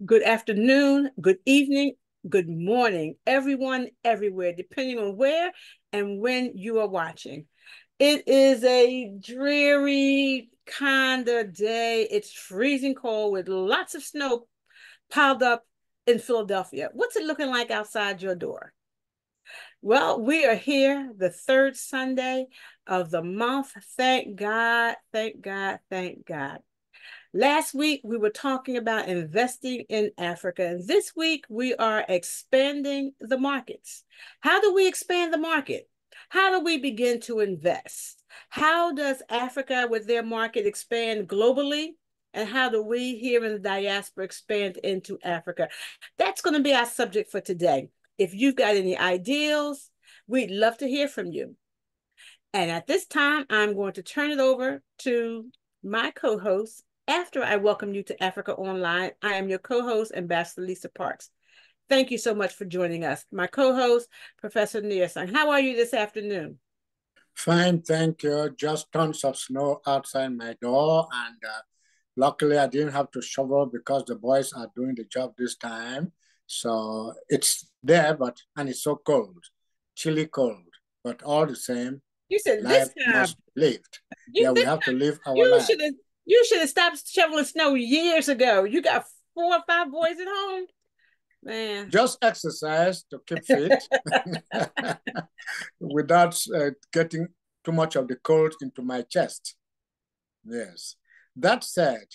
good afternoon, good evening, good morning, everyone, everywhere, depending on where and when you are watching. It is a dreary kind of day. It's freezing cold with lots of snow piled up in Philadelphia. What's it looking like outside your door? Well, we are here, the third Sunday of the month. Thank God, thank God, thank God. Last week, we were talking about investing in Africa. And this week, we are expanding the markets. How do we expand the market? How do we begin to invest? How does Africa, with their market, expand globally? And how do we here in the diaspora expand into Africa? That's going to be our subject for today. If you've got any ideas, we'd love to hear from you. And at this time, I'm going to turn it over to my co-host. After I welcome you to Africa Online, I am your co-host, Ambassador Lisa Parks. Thank you so much for joining us. My co-host, Professor Nielsen. How are you this afternoon? Fine, thank you. Just tons of snow outside my door, and luckily I didn't have to shovel because the boys are doing the job this time. So it's there, and it's so cold, chilly cold. But all the same, You said this life time. must be lived. You Yeah, we this have to time. live our You life. should have. You should have stopped shoveling snow years ago. You got 4 or 5 boys at home, man. Just exercise to keep fit without getting too much of the cold into my chest. Yes. That said,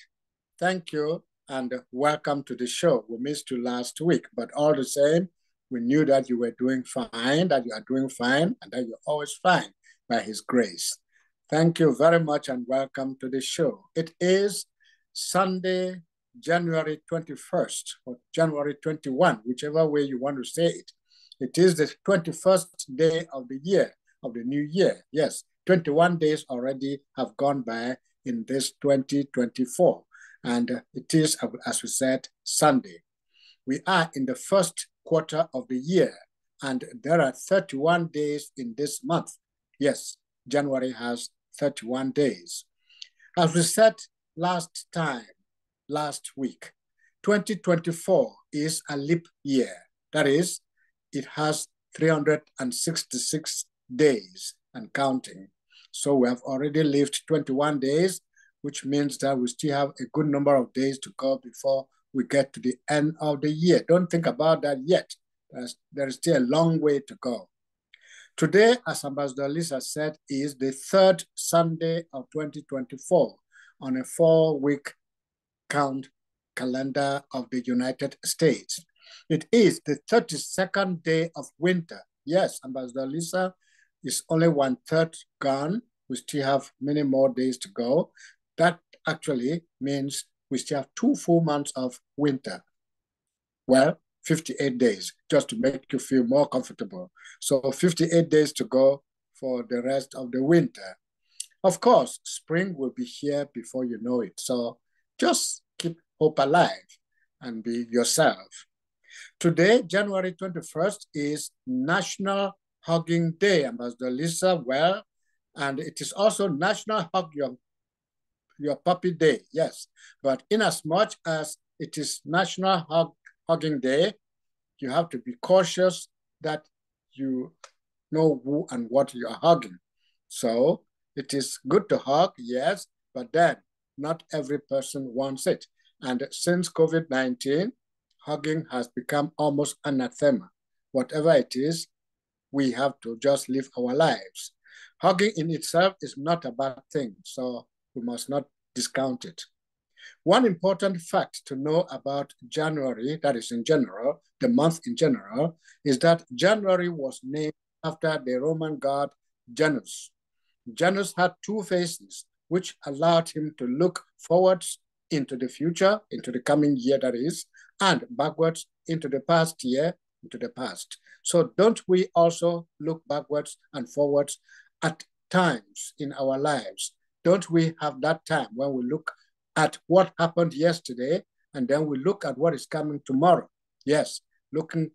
thank you and welcome to the show. We missed you last week, but all the same, we knew that you were doing fine, that you are doing fine, and that you're always fine by His grace. Thank you very much and welcome to the show. It is Sunday, January 21st or January 21, whichever way you want to say it. It is the 21st day of the year, of the new year. Yes, 21 days already have gone by in this 2024. And it is, as we said, Sunday. We are in the first quarter of the year, and there are 31 days in this month. Yes, January has 31 days. As we said last week, 2024 is a leap year. That is, it has 366 days and counting. So we have already lived 21 days, which means that we still have a good number of days to go before we get to the end of the year. Don't think about that yet. There is still a long way to go. Today, as Ambassador Lisa said, is the third Sunday of 2024 on a 4-week count calendar of the United States. It is the 32nd day of winter. Yes, Ambassador Lisa, is only 1/3 gone. We still have many more days to go. That actually means we still have 2 full months of winter. Well, 58 days, just to make you feel more comfortable. So 58 days to go for the rest of the winter. Of course, spring will be here before you know it. So just keep hope alive and be yourself. Today, January 21st, is National Hugging Day, Ambassador Lisa. Well, and it is also National Hug Your Puppy Day, yes. But in as much as it is National Hugging Day, you have to be cautious that you know who and what you are hugging. So it is good to hug, yes, but then not every person wants it. And since COVID-19, hugging has become almost anathema. Whatever it is, we have to just live our lives. Hugging in itself is not a bad thing, so we must not discount it. One important fact to know about January, that is in general, the month in general, is that January was named after the Roman god Janus. Janus had 2 faces, which allowed him to look forwards into the future, into the coming year that is, and backwards into the past year, into the past. So don't we also look backwards and forwards at times in our lives? Don't we have that time when we look at what happened yesterday and then we look at what is coming tomorrow? Yes, looking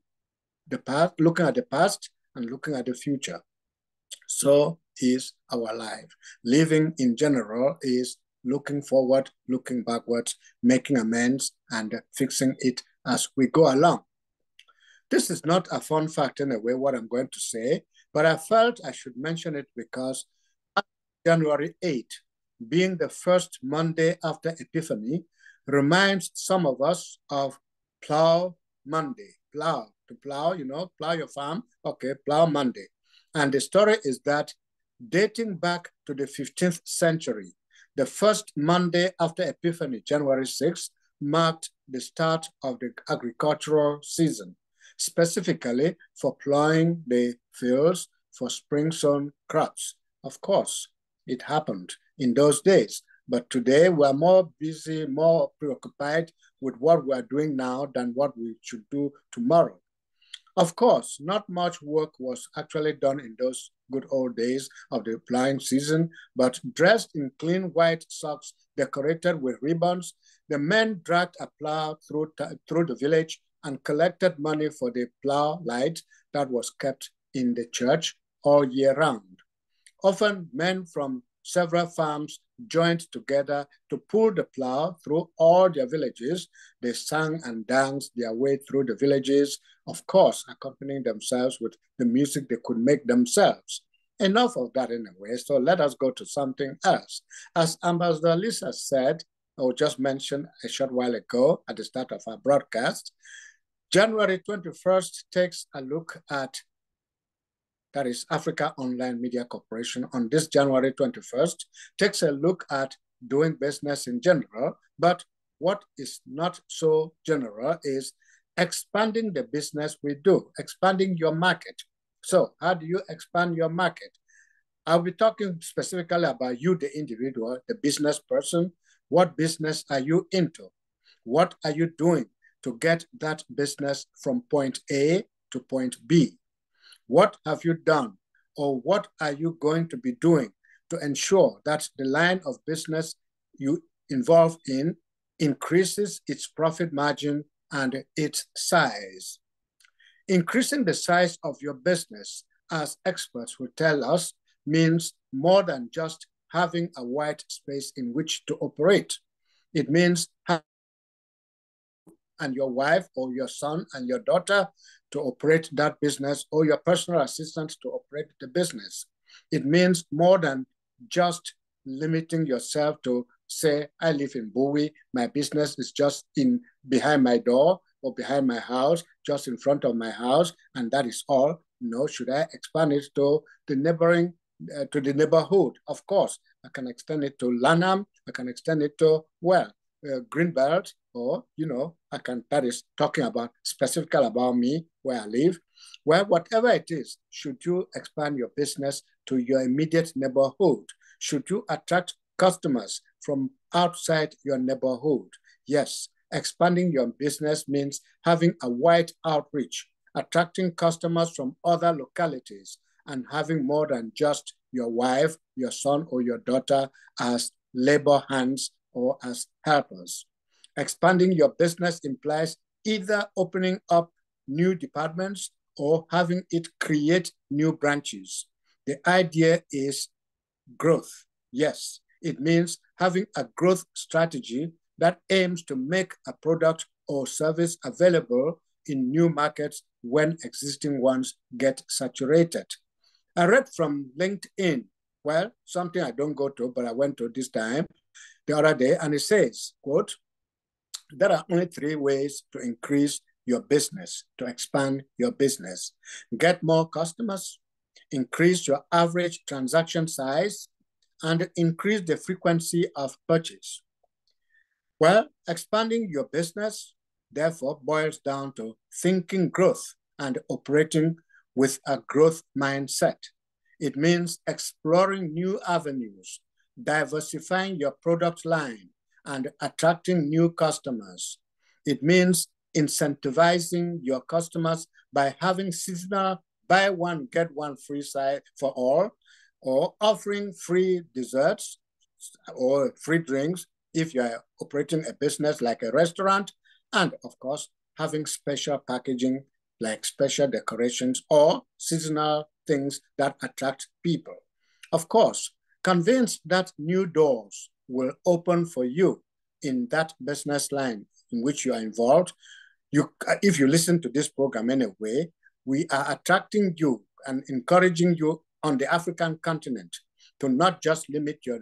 at the past and looking at the future. So is our life. Living in general is looking forward, looking backwards, making amends, and fixing it as we go along. This is not a fun fact in a way, what I'm going to say, but I felt I should mention it because January 8th, being the first Monday after Epiphany, reminds some of us of Plow Monday. Plow, to plow, plow your farm. Okay, Plow Monday. And the story is that dating back to the 15th century, the first Monday after Epiphany, January 6th, marked the start of the agricultural season, specifically for plowing the fields for spring-sown crops. Of course, it happened in those days, but today we're more busy, more preoccupied with what we're doing now than what we should do tomorrow. Of course, not much work was actually done in those good old days of the plowing season, but dressed in clean white socks decorated with ribbons, the men dragged a plow through the village and collected money for the plow light that was kept in the church all year round. Often men from several farms joined together to pull the plow through all their villages. They sang and danced their way through the villages, of course, accompanying themselves with the music they could make themselves. Enough of that anyway, so let us go to something else. As Ambassador Lisa said, or just mentioned a short while ago at the start of our broadcast, January 21st takes a look at, that is AfricaOnline Media Corporation, on this January 21st, takes a look at doing business in general, but what is not so general is expanding the business we do, expanding your market. So how do you expand your market? I'll be talking specifically about you, the individual, the business person. What business are you into? What are you doing to get that business from point A to point B? What have you done, or what are you going to be doing to ensure that the line of business you involve in increases its profit margin and its size? Increasing the size of your business, as experts will tell us, means more than just having a wide space in which to operate. It means and your wife or your son and your daughter to operate that business, or your personal assistant to operate the business. It means more than just limiting yourself to say, I live in Bowie, my business is just behind my door or behind my house, just in front of my house, and that is all. No, should I expand it to the neighboring, to the neighborhood? Of course, I can extend it to Lanham, I can extend it to, well, Greenbelt, or, that is talking about specifically about me, where I live. Well, whatever it is, should you expand your business to your immediate neighborhood? Should you attract customers from outside your neighborhood? Yes, expanding your business means having a wide outreach, attracting customers from other localities, and having more than just your wife, your son, or your daughter as labor hands or as helpers. Expanding your business implies either opening up new departments or having it create new branches. The idea is growth. Yes, it means having a growth strategy that aims to make a product or service available in new markets when existing ones get saturated. I read from LinkedIn, well, something I don't go to, but I went to this time, the other day, and it says, quote, there are only 3 ways to increase your business, to expand your business. Get more customers, increase your average transaction size, and increase the frequency of purchase. Well, expanding your business, therefore, boils down to thinking growth and operating with a growth mindset. It means exploring new avenues, diversifying your product line, and attracting new customers. It means incentivizing your customers by having seasonal buy one, get one free side for all, or offering free desserts or free drinks if you're operating a business like a restaurant, and of course, having special packaging like special decorations or seasonal things that attract people. Of course, convinced that new doors will open for you in that business line in which you are involved. If you listen to this program anyway, we are attracting you and encouraging you on the African continent to not just limit your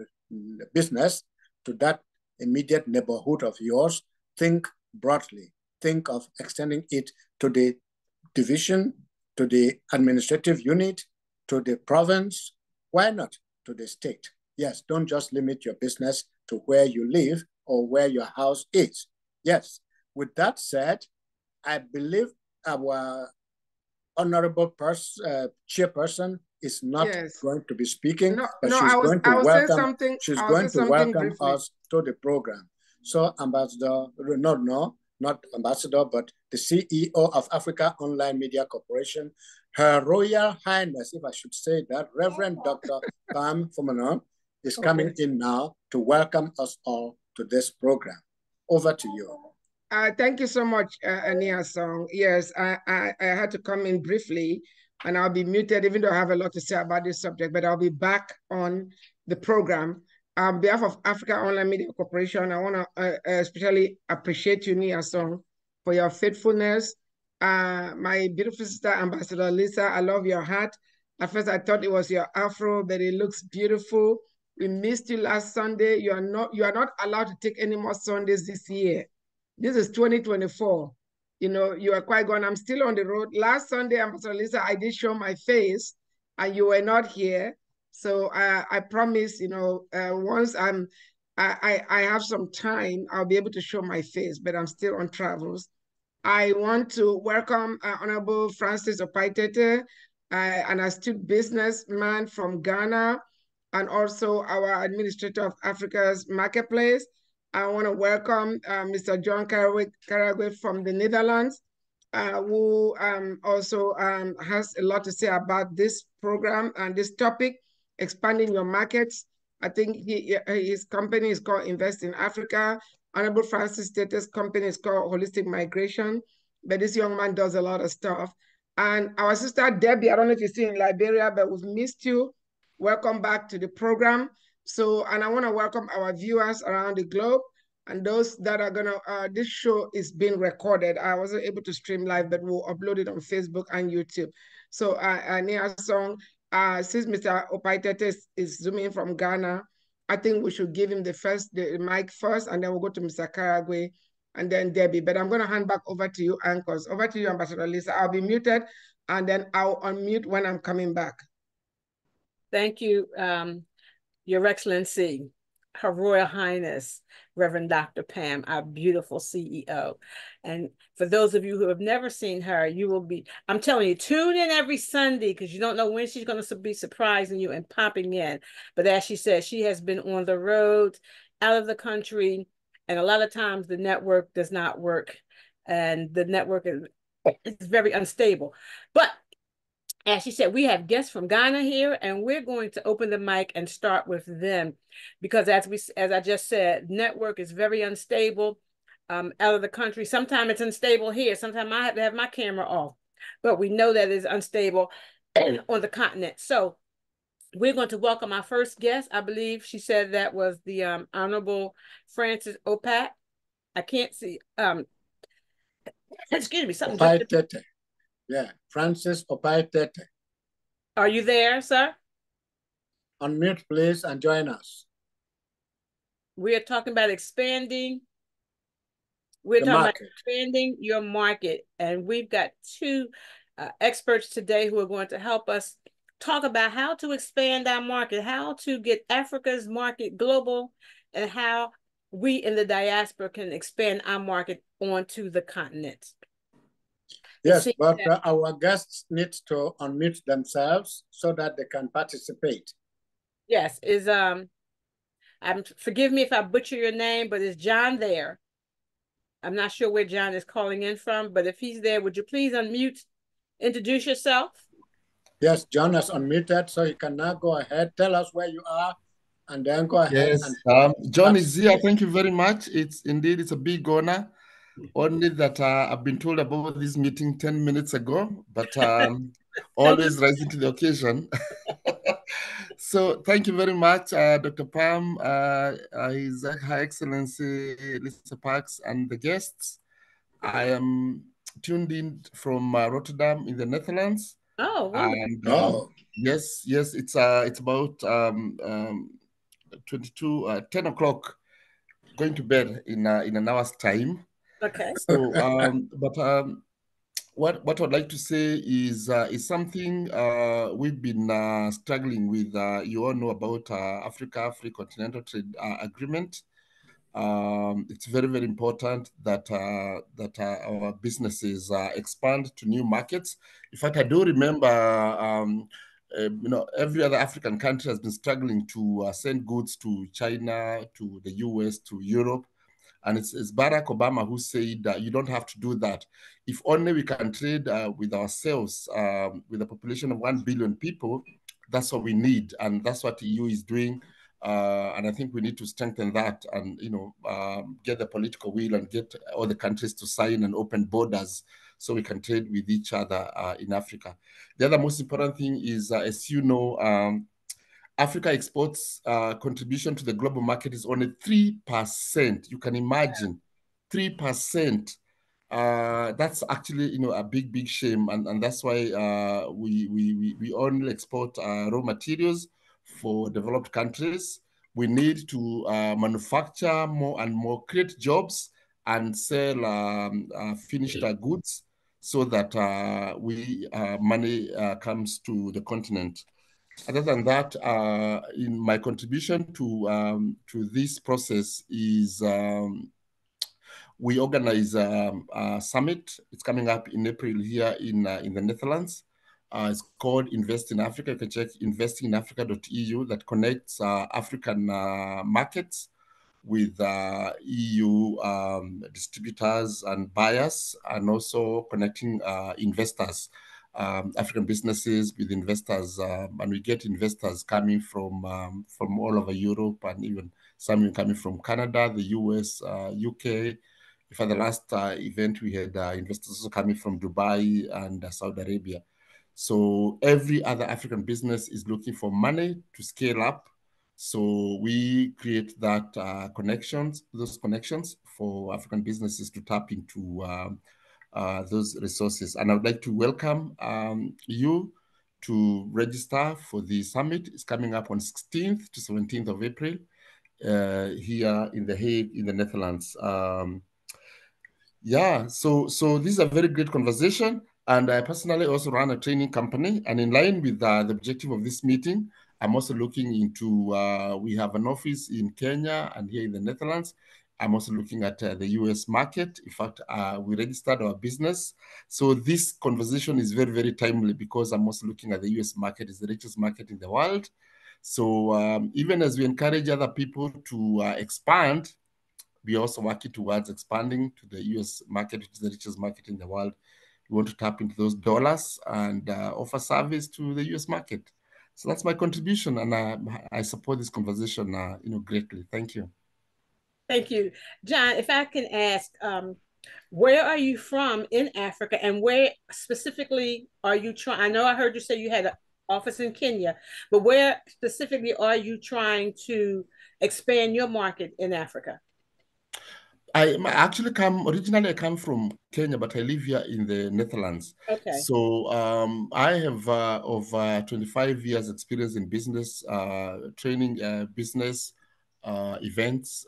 business to that immediate neighborhood of yours. Think broadly. Think of extending it to the division, to the administrative unit, to the province. Why not to the state? Yes, don't just limit your business to where you live or where your house is. Yes, with that said, I believe our honorable chairperson is not going to be speaking, but she's going to welcome us to the program. So Ambassador, not Ambassador, but the CEO of AfricaOnline Media Corporation, Her Royal Highness, if I should say that, Reverend Dr. Pam Fumanon, is coming in now to welcome us all to this program. Over to you. Thank you so much, Ania Song. Yes, I had to come in briefly, and I'll be muted, even though I have a lot to say about this subject, but I'll be back on the program. On behalf of AfricaOnline Media Corporation, I want to especially appreciate you, Nia Song, for your faithfulness. My beautiful sister, Ambassador Lisa, I love your hat. At first, I thought it was your afro, but it looks beautiful. We missed you last Sunday. You are not allowed to take any more Sundays this year. This is 2024. You know, you are quite gone. I'm still on the road. Last Sunday, Ambassador Lisa, I did show my face, and you were not here. So I promise, you know, once I have some time, I'll be able to show my face, but I'm still on travels. I want to welcome Honorable Francis Opaitete, an astute businessman from Ghana, and also our administrator of Africa's Marketplace. I want to welcome Mr. John Caragwe from the Netherlands, who also has a lot to say about this program and this topic, expanding your markets. I think his company is called Invest in Africa. Honorable Francis Tete's company is called Holistic Migration, but this young man does a lot of stuff. And our sister Debbie, I don't know if you're still in Liberia, but we've missed you. Welcome back to the program. So, and I want to welcome our viewers around the globe and those that are gonna, this show is being recorded. I wasn't able to stream live, but we'll upload it on Facebook and YouTube. So, Nia Song, since Mr. Opaitete is zooming from Ghana, I think we should give him the mic first, and then we'll go to Mr. Karagwe and then Debbie. But I'm gonna hand back over to you, anchors. Over to you, Ambassador Lisa. I'll be muted, and then I'll unmute when I'm coming back. Thank you, Your Excellency, Her Royal Highness, Reverend Dr. Pam, our beautiful CEO. And for those of you who have never seen her, you will be, I'm telling you, tune in every Sunday because you don't know when she's going to be surprising you and popping in. But as she said, she has been on the road, out of the country, and a lot of times the network does not work. And the network is very unstable. But as she said, we have guests from Ghana here, and we're going to open the mic and start with them because as I just said, network is very unstable out of the country. Sometimes it's unstable here. Sometimes I have to have my camera off, but we know that it's unstable on the continent. So we're going to welcome our first guest. I believe she said that was the Honorable Francis Opat. I can't see. Excuse me, something. Yeah, Francis Opaitete. Are you there, sir? Unmute, please, and join us. We are talking about expanding. We're talking about expanding your market. And we've got two experts today who are going to help us talk about how to expand our market, how to get Africa's market global, and how we in the diaspora can expand our market onto the continent. Yes, but our guests need to unmute themselves so that they can participate. Yes, forgive me if I butcher your name, but is John there? I'm not sure where John is calling in from, but if he's there, would you please unmute, introduce yourself? Yes, John has unmuted, so you can now go ahead, tell us where you are, and then go ahead. Yes, John is here. Thank you very much. It's a big honor. Only that I've been told about this meeting 10 minutes ago, but always rising to the occasion. So thank you very much, Dr. Pam, His High Excellency Lisa Parks, and the guests. I am tuned in from Rotterdam in the Netherlands. Oh, wonderful. And yes, it's about 10 o'clock, going to bed in an hour's time. Okay. So, what I'd like to say is something we've been struggling with. You all know about Africa Continental Trade Agreement. It's very, very important that our businesses expand to new markets. In fact, I do remember, every other African country has been struggling to send goods to China, to the US, to Europe. And it's Barack Obama who said that you don't have to do that. If only we can trade with ourselves, with a population of 1 billion people, that's what we need. And that's what the EU is doing. And I think we need to strengthen that and, get the political will and get all the countries to sign and open borders so we can trade with each other in Africa. The other most important thing is, as you know, Africa exports contribution to the global market is only 3%. You can imagine, 3%. That's actually, a big shame, and that's why we only export raw materials for developed countries. We need to manufacture more and more, create jobs, and sell finished goods so that money comes to the continent. Other than that, in my contribution to this process is we organize a summit. It's coming up in April here in the Netherlands. It's called Invest in Africa. You can check investinginafrica.eu that connects African markets with EU distributors and buyers, and also connecting investors, African businesses with investors, and we get investors coming from all over Europe, and even some coming from Canada, the US, UK. For the last event, we had investors also coming from Dubai and Saudi Arabia. So every other African business is looking for money to scale up. So we create those connections for African businesses to tap into those resources. And I would like to welcome you to register for the summit. It's coming up on 16th to 17th of April here in The Hague in the Netherlands. So this is a very great conversation. And I personally also run a training company. And in line with the objective of this meeting, I'm also looking into, we have an office in Kenya and here in the Netherlands. I'm also looking at the US market. In fact, we registered our business. So this conversation is very, very timely because I'm also looking at the US market. It's the richest market in the world. So even as we encourage other people to expand, we are also working towards expanding to the US market, which is the richest market in the world. We want to tap into those dollars and offer service to the US market. So that's my contribution, and I support this conversation greatly. Thank you. Thank you. John, if I can ask, where are you from in Africa, and where specifically are you trying? I know I heard you say you had an office in Kenya, but where specifically are you trying to expand your market in Africa? I originally I come from Kenya, but I live here in the Netherlands. Okay. So I have over 25 years experience in business, training, business events.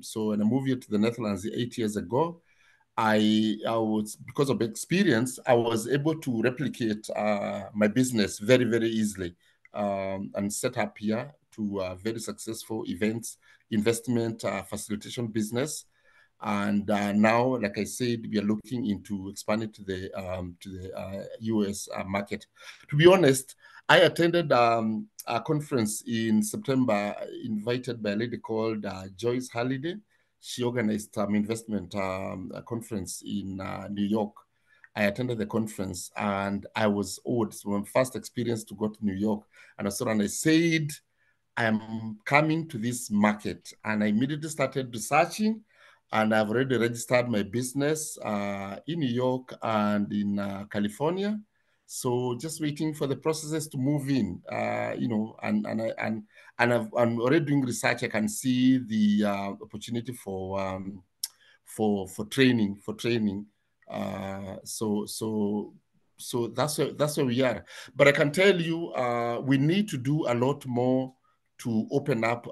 So when I moved here to the Netherlands 8 years ago, I was, because of experience, I was able to replicate my business very, very easily and set up here to very successful events, investment, facilitation business. And now, like I said, we are looking into expanding to the US market. To be honest, I attended a conference in September, invited by a lady called Joyce Halliday. She organized investment conference in New York. I attended the conference and I was awed. It was my first experience to go to New York. And I said, I'm coming to this market. And I immediately started researching, and I've already registered my business in New York and in California. So just waiting for the processes to move in, you know, and I'm already doing research. I can see the opportunity for training. So that's where we are. But I can tell you, we need to do a lot more to open up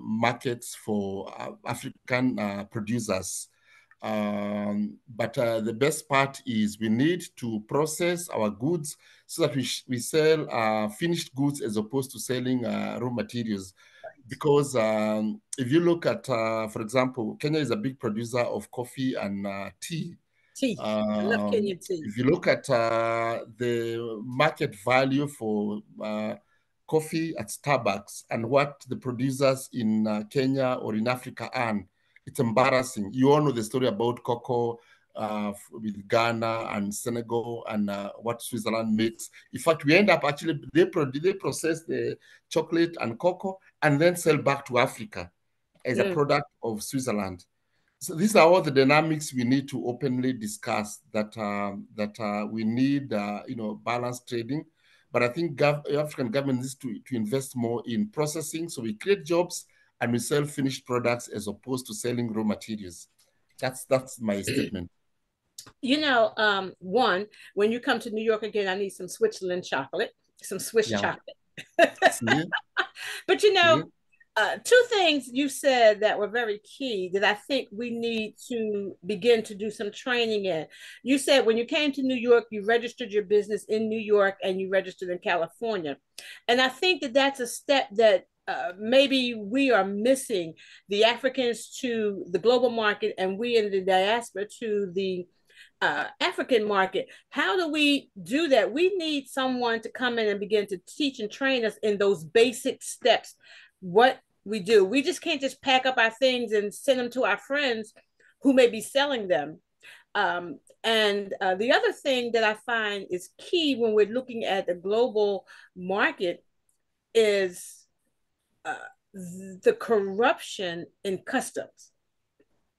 markets for African producers. But the best part is we need to process our goods so that we sell finished goods as opposed to selling raw materials. Because if you look at, for example, Kenya is a big producer of coffee and tea. Tea. I love Kenyan tea. If you look at the market value for coffee at Starbucks and what the producers in Kenya or in Africa earn, it's embarrassing. You all know the story about cocoa with Ghana and Senegal and what Switzerland makes. In fact, we end up actually, they process the chocolate and cocoa and then sell back to Africa as a product of Switzerland. So these are all the dynamics we need to openly discuss, that we need, you know, balanced trading. But I think African government needs to invest more in processing, so we create jobs and we sell finished products as opposed to selling raw materials. That's my statement. You know, one, when you come to New York again, I need some Switzerland chocolate, some Swiss chocolate. But you know, two things you said that were very key that I think we need to begin to do some training in. You said when you came to New York, you registered your business in New York and you registered in California. And I think that that's a step that maybe we are missing, the Africans to the global market and we in the diaspora to the African market. How do we do that? We need someone to come in and begin to teach and train us in those basic steps. What we do. We just can't just pack up our things and send them to our friends who may be selling them. And the other thing that I find is key when we're looking at the global market is the corruption in customs.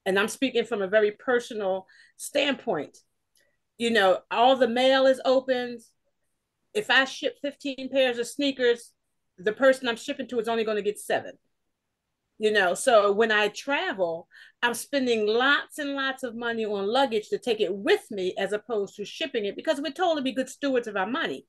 And I'm speaking from a very personal standpoint. You know, all the mail is open. If I ship 15 pairs of sneakers, the person I'm shipping to is only going to get 7. You know, so when I travel, I'm spending lots and lots of money on luggage to take it with me as opposed to shipping it, because we're told to be good stewards of our money.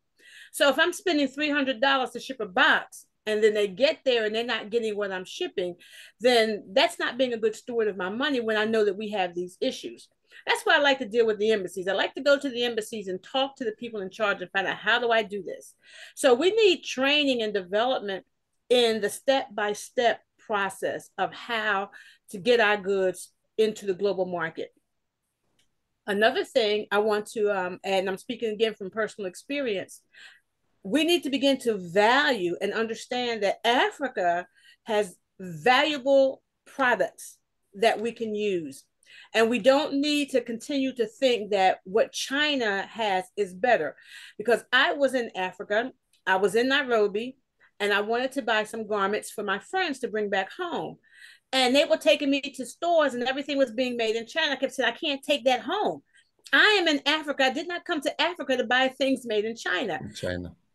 So if I'm spending $300 to ship a box and then they get there and they're not getting what I'm shipping, then that's not being a good steward of my money when I know that we have these issues. That's why I like to deal with the embassies. I like to go to the embassies and talk to the people in charge and find out, how do I do this? So we need training and development in the step-by-step process of how to get our goods into the global market. Another thing I want to add, and I'm speaking again from personal experience, we need to begin to value and understand that Africa has valuable products that we can use. And we don't need to continue to think that what China has is better. Because I was in Africa, I was in Nairobi, and I wanted to buy some garments for my friends to bring back home. And they were taking me to stores and everything was being made in China. I kept saying, I can't take that home. I am in Africa. I did not come to Africa to buy things made in China.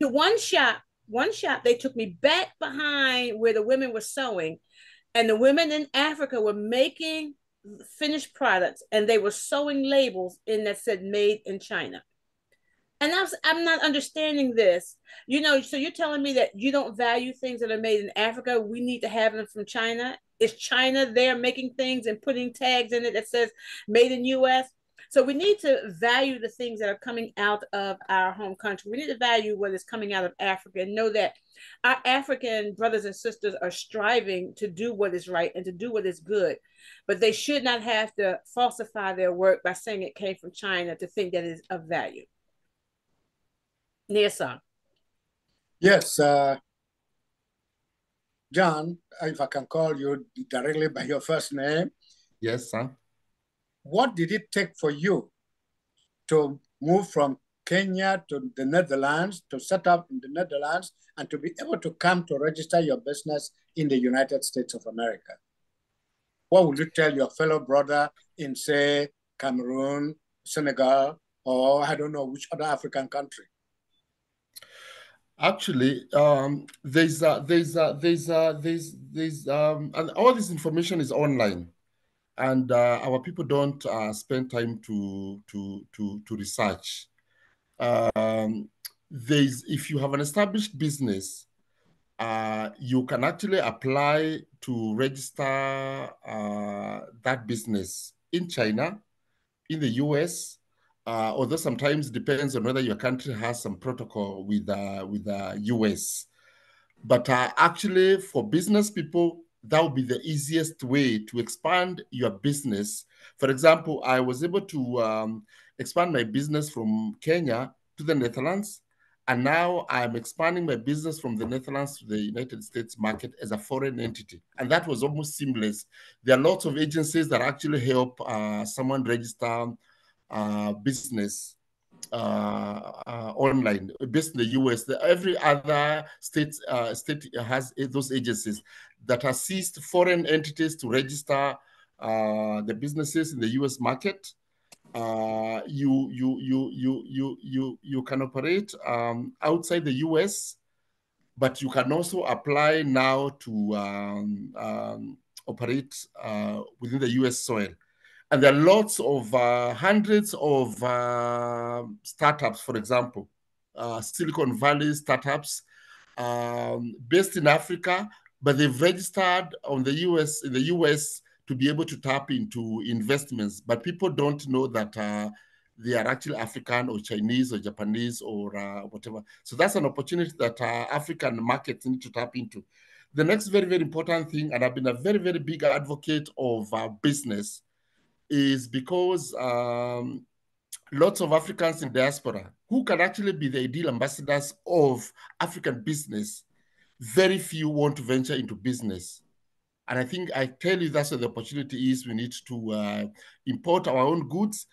To one shop, they took me back behind where the women were sewing. And the women in Africa were making finished products and they were sewing labels in that said made in China. And I'm not understanding this. You know, so you're telling me that you don't value things that are made in Africa. We need to have them from China. Is China there making things and putting tags in it that says made in US? So we need to value the things that are coming out of our home country. We need to value what is coming out of Africa and know that our African brothers and sisters are striving to do what is right and to do what is good. But they should not have to falsify their work by saying it came from China to think that it is of value. Nia-san. Yes, John, if I can call you directly by your first name. Yes, sir. What did it take for you to move from Kenya to the Netherlands, to set up in the Netherlands, and to be able to come to register your business in the United States of America? What would you tell your fellow brother in, say, Cameroon, Senegal, or I don't know which other African country? Actually, and all this information is online, and our people don't spend time to research. If you have an established business, you can actually apply to register that business in China, in the US, although sometimes depends on whether your country has some protocol with the US. But actually, for business people, that would be the easiest way to expand your business. For example, I was able to expand my business from Kenya to the Netherlands, and now I'm expanding my business from the Netherlands to the United States market as a foreign entity. And that was almost seamless. There are lots of agencies that actually help someone register business online based in the US. Every other state has those agencies that assist foreign entities to register the businesses in the US market. You can operate outside the US, but you can also apply now to operate within the US soil. And there are lots of hundreds of startups, for example, Silicon Valley startups based in Africa, but they've registered in the US to be able to tap into investments. But people don't know that they are actually African or Chinese or Japanese or whatever. So that's an opportunity that African markets need to tap into. The next very, very important thing, and I've been a very, very big advocate of business, is because lots of Africans in diaspora who can actually be the ideal ambassadors of African business, very few want to venture into business. And I think I tell you that's where the opportunity is. We need to import our own goods.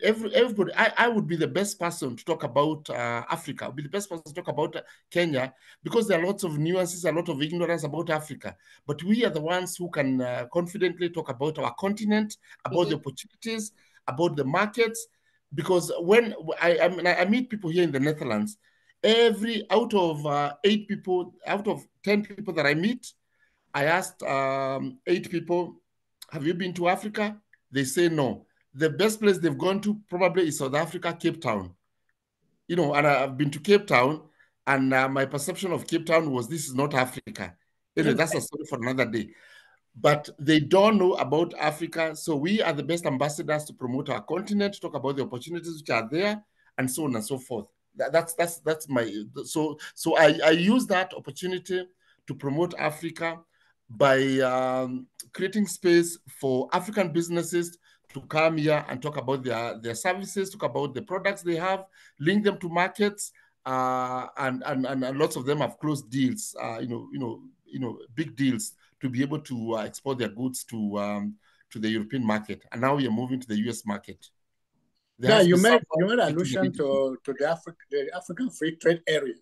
Everybody, I would be the best person to talk about Africa. I would be the best person to talk about Kenya, because there are lots of nuances, a lot of ignorance about Africa. But we are the ones who can confidently talk about our continent, about the opportunities, about the markets. Because when I meet people here in the Netherlands, out of 8 people, out of 10 people that I meet, I asked 8 people, have you been to Africa? They say no. The best place they've gone to probably is South Africa, Cape Town. You know, and I've been to Cape Town, and my perception of Cape Town was this is not Africa. Anyway, that's a story for another day. But they don't know about Africa. So we are the best ambassadors to promote our continent, talk about the opportunities which are there, and so on and so forth. That's my so I use that opportunity to promote Africa by creating space for African businesses to come here and talk about their services, talk about the products they have, link them to markets, and lots of them have closed deals, big deals to be able to export their goods to the European market, and now we are moving to the US market. Yeah, you made allusion to the African Free Trade Area.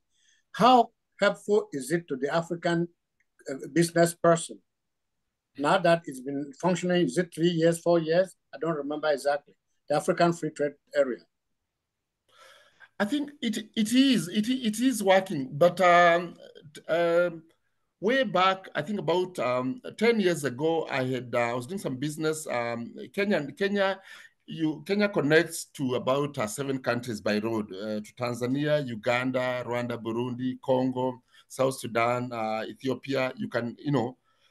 How helpful is it to the African business person now that it's been functioning? Is it 3 years, 4 years? I don't remember exactly. The African Free Trade Area. I think it is working, but way back, I think about 10 years ago, I was doing some business. Kenya connects to about 7 countries by road, to Tanzania, Uganda, Rwanda, Burundi, Congo, South Sudan, Ethiopia.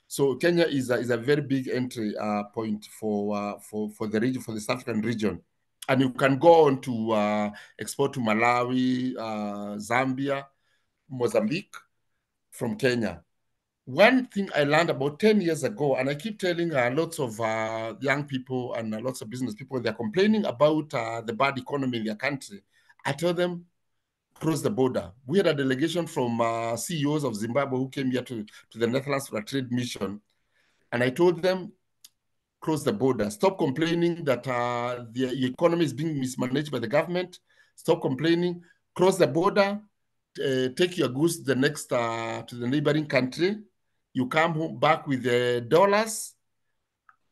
So Kenya is a very big entry point for the region, for the South African region. And you can go on to export to Malawi, Zambia, Mozambique from Kenya. One thing I learned about 10 years ago, and I keep telling lots of young people and lots of business people, they're complaining about the bad economy in their country. I tell them, cross the border. We had a delegation from CEOs of Zimbabwe who came here to the Netherlands for a trade mission. And I told them, cross the border. Stop complaining that the economy is being mismanaged by the government. Stop complaining. Cross the border. Take your goods to the neighboring country. You come home back with the dollars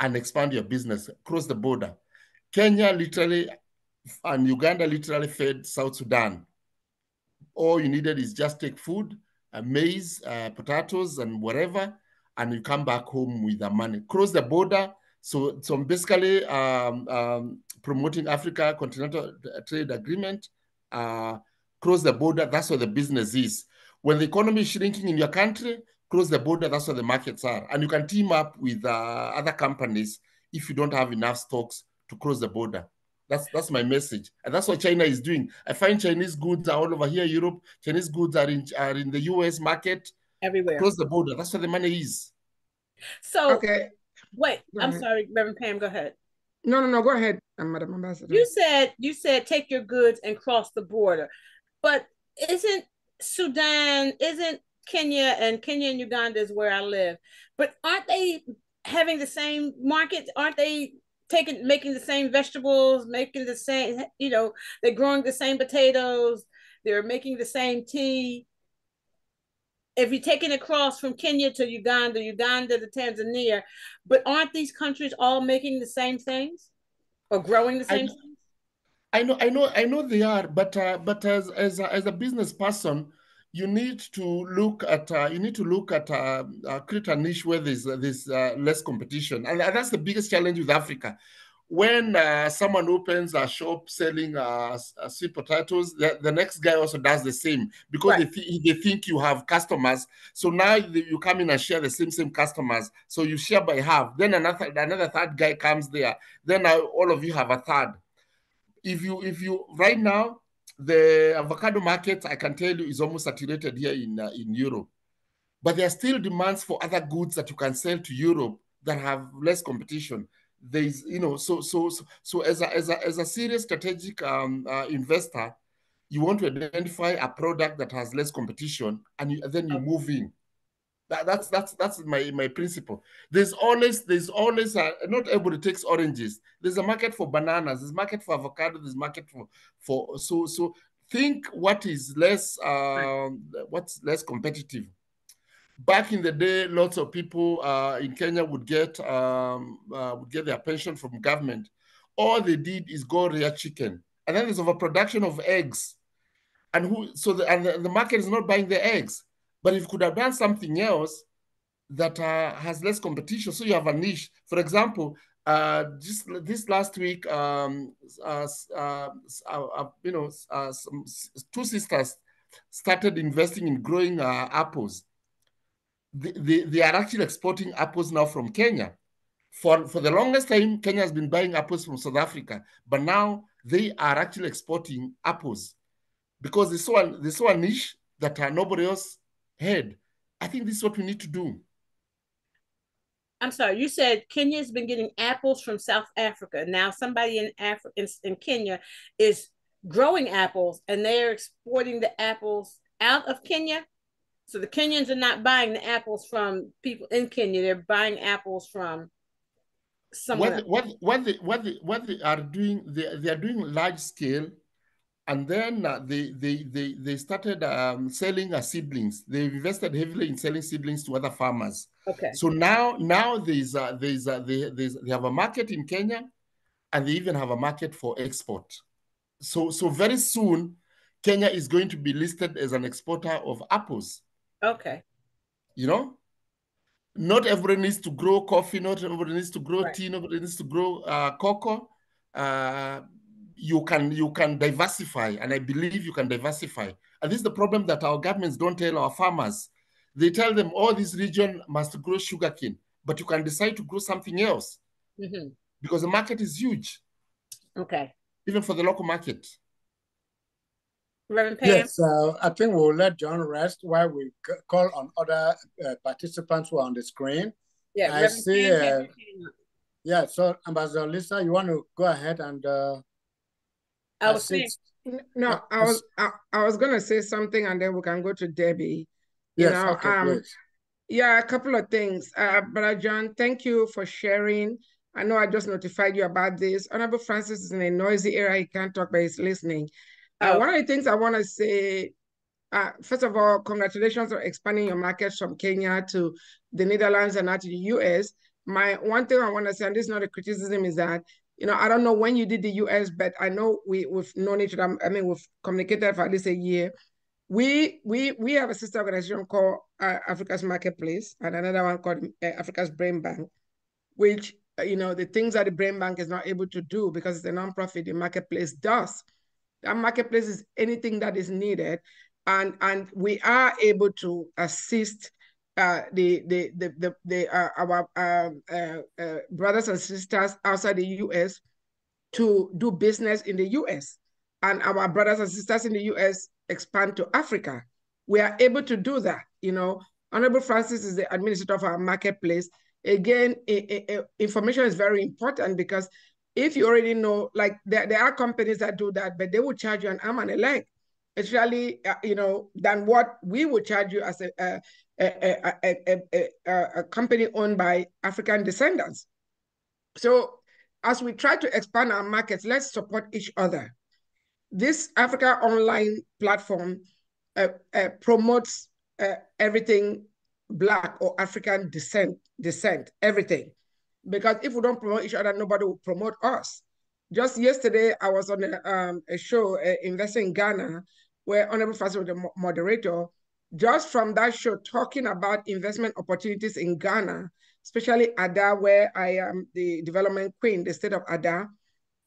and expand your business. Cross the border. Kenya literally and Uganda literally fed South Sudan. All you needed is just take food, maize, potatoes, and whatever, and you come back home with the money. Cross the border. So I'm basically promoting Africa Continental Trade Agreement. Cross the border, that's where the business is. When the economy is shrinking in your country, cross the border, that's where the markets are. And you can team up with other companies if you don't have enough stocks to cross the border. That's my message. And that's what China is doing. I find Chinese goods are all over here, Europe. Chinese goods are in the US market. Everywhere. Across the border. That's where the money is. So, okay. Wait, I'm sorry, Reverend Pam, go ahead. No, go ahead, Madam Ambassador. You said take your goods and cross the border. But isn't Sudan, isn't Kenya and Uganda is where I live. But aren't they having the same markets? Aren't they making the same vegetables, making the same, they're growing the same potatoes, they're making the same tea. If you're taking it across from Kenya to Uganda to Tanzania, but aren't these countries all making the same things or growing the same things? I know they are, but as a business person, you need to look at create a niche where there's less competition, and that's the biggest challenge with Africa. When someone opens a shop selling sweet potatoes, the next guy also does the same because right. they think you have customers. So now you come in and share the same customers. So you share by half. Then another third guy comes there. Then now all of you have a third. If you right now, the avocado market, I can tell you, is almost saturated here in Europe. But there are still demands for other goods that you can sell to Europe that have less competition. There's, so as a serious strategic investor, you want to identify a product that has less competition, and then you move in. That's my principle. There's always not everybody takes oranges. There's a market for bananas. There's a market for avocado. There's a market for so think what is what's less competitive. Back in the day, lots of people in Kenya would get their pension from government. All they did is go rear chicken, and then there's overproduction of eggs, and the market is not buying the eggs. But if you could have done something else that has less competition, so you have a niche. For example, just this last week, two sisters started investing in growing apples. They are actually exporting apples now from Kenya. For the longest time, Kenya has been buying apples from South Africa, but now they are actually exporting apples because they saw a niche that nobody else had. I think this is what we need to do. I'm sorry, you said Kenya's been getting apples from South Africa. Now somebody in Kenya is growing apples and they're exporting the apples out of Kenya. So the Kenyans are not buying the apples from people in Kenya. They're buying apples from somewhere. What they are doing, they are doing large scale, and then they started selling seedlings. They've invested heavily in selling seedlings to other farmers. Okay. So now they have a market in Kenya, and they even have a market for export. So very soon, Kenya is going to be listed as an exporter of apples. Okay. Not everybody needs to grow coffee. Not everybody needs to grow tea. Nobody needs to grow cocoa. You can diversify, and I believe you can diversify. And this is the problem that our governments don't tell our farmers. They tell them, oh, this region must grow sugarcane, but you can decide to grow something else because the market is huge. Okay. Even for the local market. Reverend Pam? Yes, I think we'll let John rest while we call on other participants who are on the screen. Yeah, I see. Yeah, so Ambassador Lisa, you want to go ahead and I was going to say something, and then we can go to Debbie. Yes, okay, please. Yeah, a couple of things. Brother John, thank you for sharing. I know I just notified you about this. Honorable Francis is in a noisy area. He can't talk, but he's listening. One of the things I want to say, first of all, congratulations on expanding your markets from Kenya to the Netherlands and now to the US. One thing I want to say, and this is not a criticism, is that, I don't know when you did the US, but I know we've known each other. I mean, we've communicated for at least a year. We have a sister organization called Africa's Marketplace and another one called Africa's Brain Bank, which, the things that the Brain Bank is not able to do because it's a nonprofit, the Marketplace does. That Marketplace is anything that is needed, and we are able to assist our brothers and sisters outside the U.S. to do business in the U.S. and our brothers and sisters in the U.S. expand to Africa. We are able to do that. Honorable Francis is the administrator of our marketplace. Again, information is very important because if you already know, like there are companies that do that, but they will charge you an arm and a leg, especially than what we would charge you as a company owned by African descendants. So as we try to expand our markets, let's support each other. This AfricaOnline platform promotes everything Black or African descent, everything. Because if we don't promote each other, nobody will promote us. Just yesterday, I was on a show, Investing in Ghana, where Honorable Francis was the moderator. Just from that show, talking about investment opportunities in Ghana, especially Ada, where I am the development queen, the state of Ada.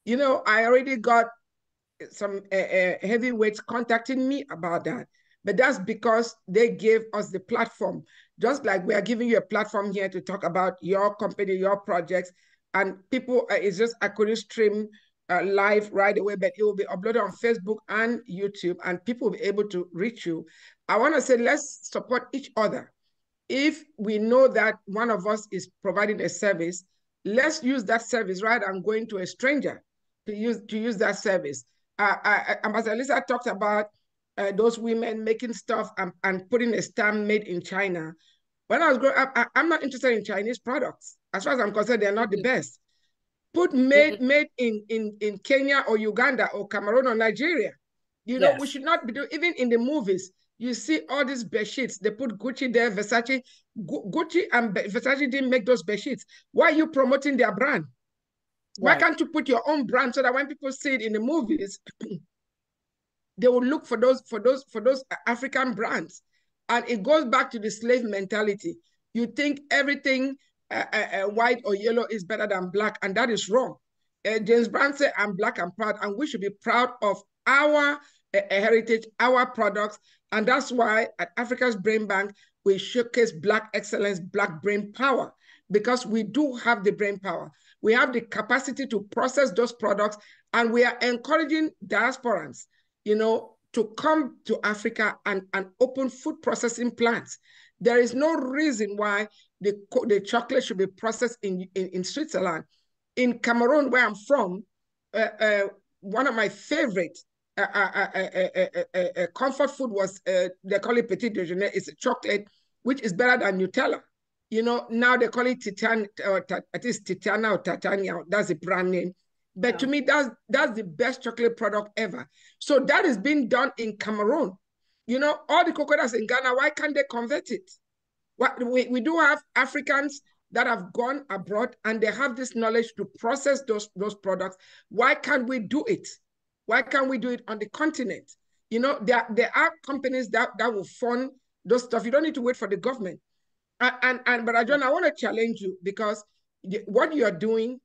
I already got some heavyweights contacting me about that. But that's because they gave us the platform. Just like we are giving you a platform here to talk about your company, your projects, and people, it's just I couldn't stream live right away, but it will be uploaded on Facebook and YouTube, and people will be able to reach you. I want to say, let's support each other. If we know that one of us is providing a service, let's use that service rather than going to a stranger to use that service. Ambassador Lisa talked about those women making stuff and putting a stamp made in China. When I was growing up, I'm not interested in Chinese products. As far as I'm concerned, they're not the best. Put made in Kenya or Uganda or Cameroon or Nigeria. We should not be doing, even in the movies, you see all these bedsheets. They put Gucci there, Versace. Gucci and Versace didn't make those bedsheets. Why are you promoting their brand? Why can't you put your own brand so that when people see it in the movies, they will look for those African brands? And it goes back to the slave mentality. You think everything white or yellow is better than black, and that is wrong. James Brown said, "I'm black and proud," and we should be proud of our heritage, our products, and that's why at Africa's Brain Bank, we showcase Black excellence, Black brain power, because we do have the brain power. We have the capacity to process those products, and we are encouraging diasporans, to come to Africa and open food processing plants. There is no reason why the chocolate should be processed in Switzerland. In Cameroon, where I'm from, one of my favorite comfort food was, they call it petit déjeuner. It's a chocolate, which is better than Nutella. Now they call it Titania, it is Titania or Titania, that's the brand name. But to me, that's the best chocolate product ever. So that is being done in Cameroon. All the coconuts in Ghana, why can't they convert it? We do have Africans that have gone abroad and they have this knowledge to process those products. Why can't we do it? Why can't we do it on the continent? There are companies that will fund those stuff. You don't need to wait for the government. But John, I want to challenge you, because what you are doing,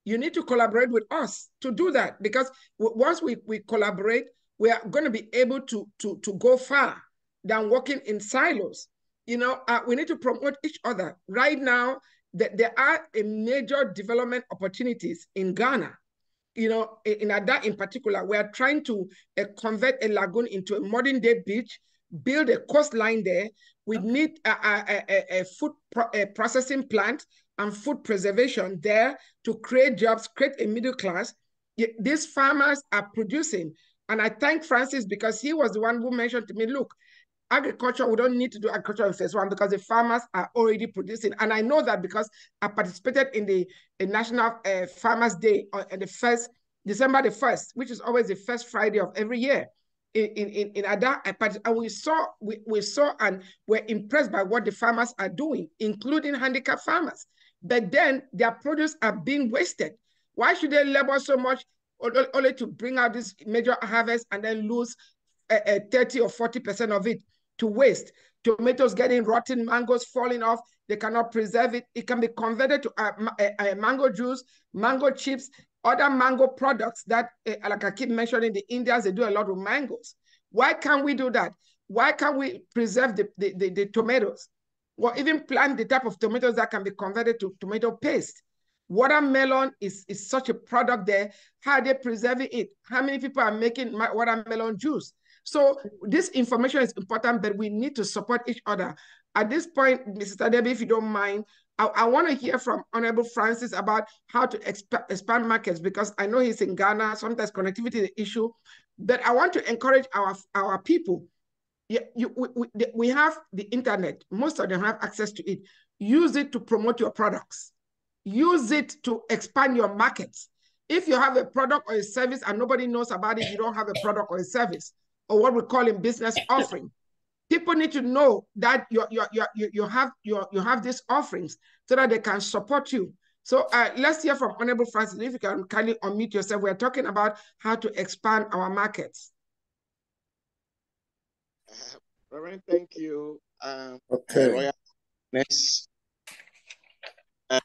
you need to collaborate with us to do that, because once we collaborate, we are going to be able to go far than working in silos. We need to promote each other. Right now, there are a major development opportunities in Ghana. In Ada in particular, we are trying to convert a lagoon into a modern day beach, build a coastline there. We need a food processing plant and food preservation there to create jobs, create a middle class. These farmers are producing. And I thank Francis, because he was the one who mentioned to me, look, agriculture, we don't need to do agriculture in phase one because the farmers are already producing. And I know that because I participated in the National Farmers Day on December the 1st, which is always the first Friday of every year. In Ada, and we saw and were impressed by what the farmers are doing, including handicapped farmers. But then their produce are being wasted. Why should they labor so much only to bring out this major harvest and then lose 30 or 40% of it to waste. Tomatoes getting rotten, mangoes falling off, they cannot preserve it. It can be converted to mango juice, mango chips, other mango products that, like I keep mentioning, the Indians, they do a lot with mangoes. Why can't we do that? Why can't we preserve the tomatoes? Or even plant the type of tomatoes that can be converted to tomato paste. Watermelon is such a product there. How are they preserving it? How many people are making watermelon juice? So this information is important, but we need to support each other. At this point, Mrs. Adebi, if you don't mind, I want to hear from Honorable Francis about how to expand markets, because I know he's in Ghana. Sometimes connectivity is an issue, but I want to encourage our people. We have the internet. Most of them have access to it. Use it to promote your products. Use it to expand your markets. If you have a product or a service and nobody knows about it, you don't have a product or a service, or what we call in business offering. People need to know that you have these offerings so that they can support you. So let's hear from Honorable Francis. If you can kindly unmute yourself. We're talking about how to expand our markets. Reverend, thank you. Okay. Royal Ness. I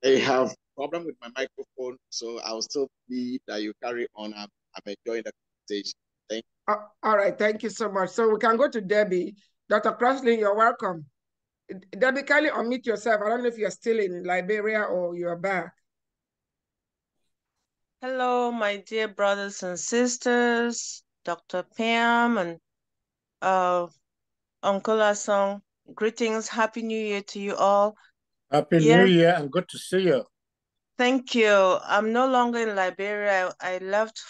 have problem with my microphone, so I'll still believe that you carry on. I'm enjoying the conversation. Thank you. All right, thank you so much. So we can go to Debbie. Dr. Crossley, you're welcome. Debbie, kindly unmute yourself. I don't know if you're still in Liberia or you're back. Hello, my dear brothers and sisters, Dr. Pam and Uncle Asong. Greetings, Happy New Year to you all. Happy New Year and good to see you. Thank you. I'm no longer in Liberia. I left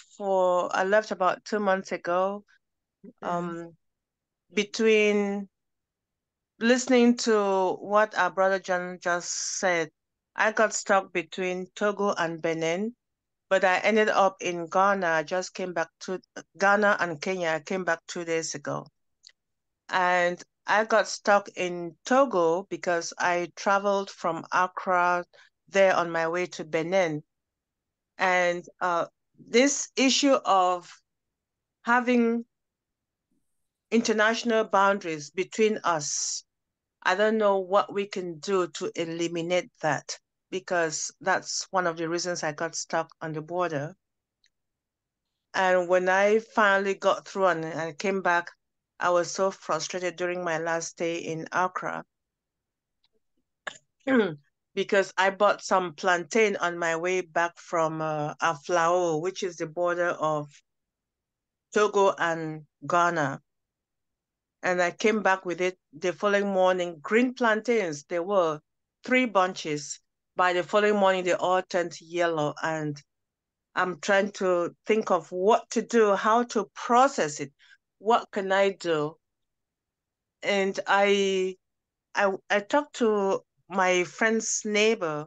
about 2 months ago. Between listening to what our brother John just said, I got stuck between Togo and Benin, but I ended up in Ghana. I just came back to Ghana and Kenya. I came back 2 days ago. And I got stuck in Togo because I traveled from Accra there on my way to Benin. And this issue of having international boundaries between us, I don't know what we can do to eliminate that, because that's one of the reasons I got stuck on the border. And when I finally got through and I came back, I was so frustrated during my last stay in Accra because I bought some plantain on my way back from Aflao, which is the border of Togo and Ghana. And I came back with it the following morning. Green plantains, there were 3 bunches. By the following morning, they all turned yellow. And I'm trying to think of what to do, how to process it. What can I do? And I talked to my friend's neighbor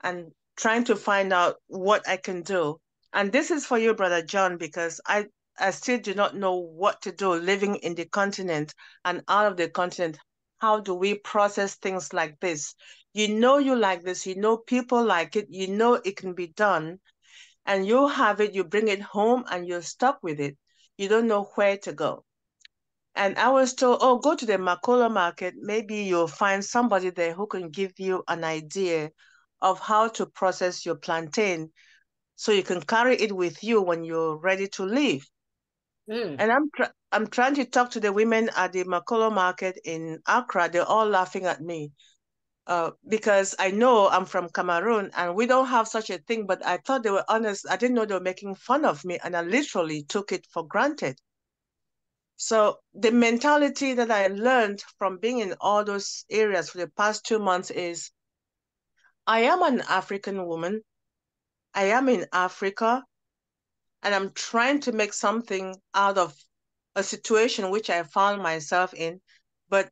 and trying to find out what I can do. And this is for you, Brother John, because I still do not know what to do living in the continent and out of the continent. How do we process things like this? You know you like this, you know people like it, you know it can be done, and you have it, you bring it home and you're stuck with it. You don't know where to go. And I was told, oh, go to the Makolo market. Maybe you'll find somebody there who can give you an idea of how to process your plantain so you can carry it with you when you're ready to leave. And I'm trying to talk to the women at the Makolo market in Accra. They're all laughing at me because I know I'm from Cameroon and we don't have such a thing, but I thought they were honest. I didn't know they were making fun of me, and I literally took it for granted. So the mentality that I learned from being in all those areas for the past 2 months is, I am an African woman. I am in Africa, and I'm trying to make something out of a situation which I found myself in. But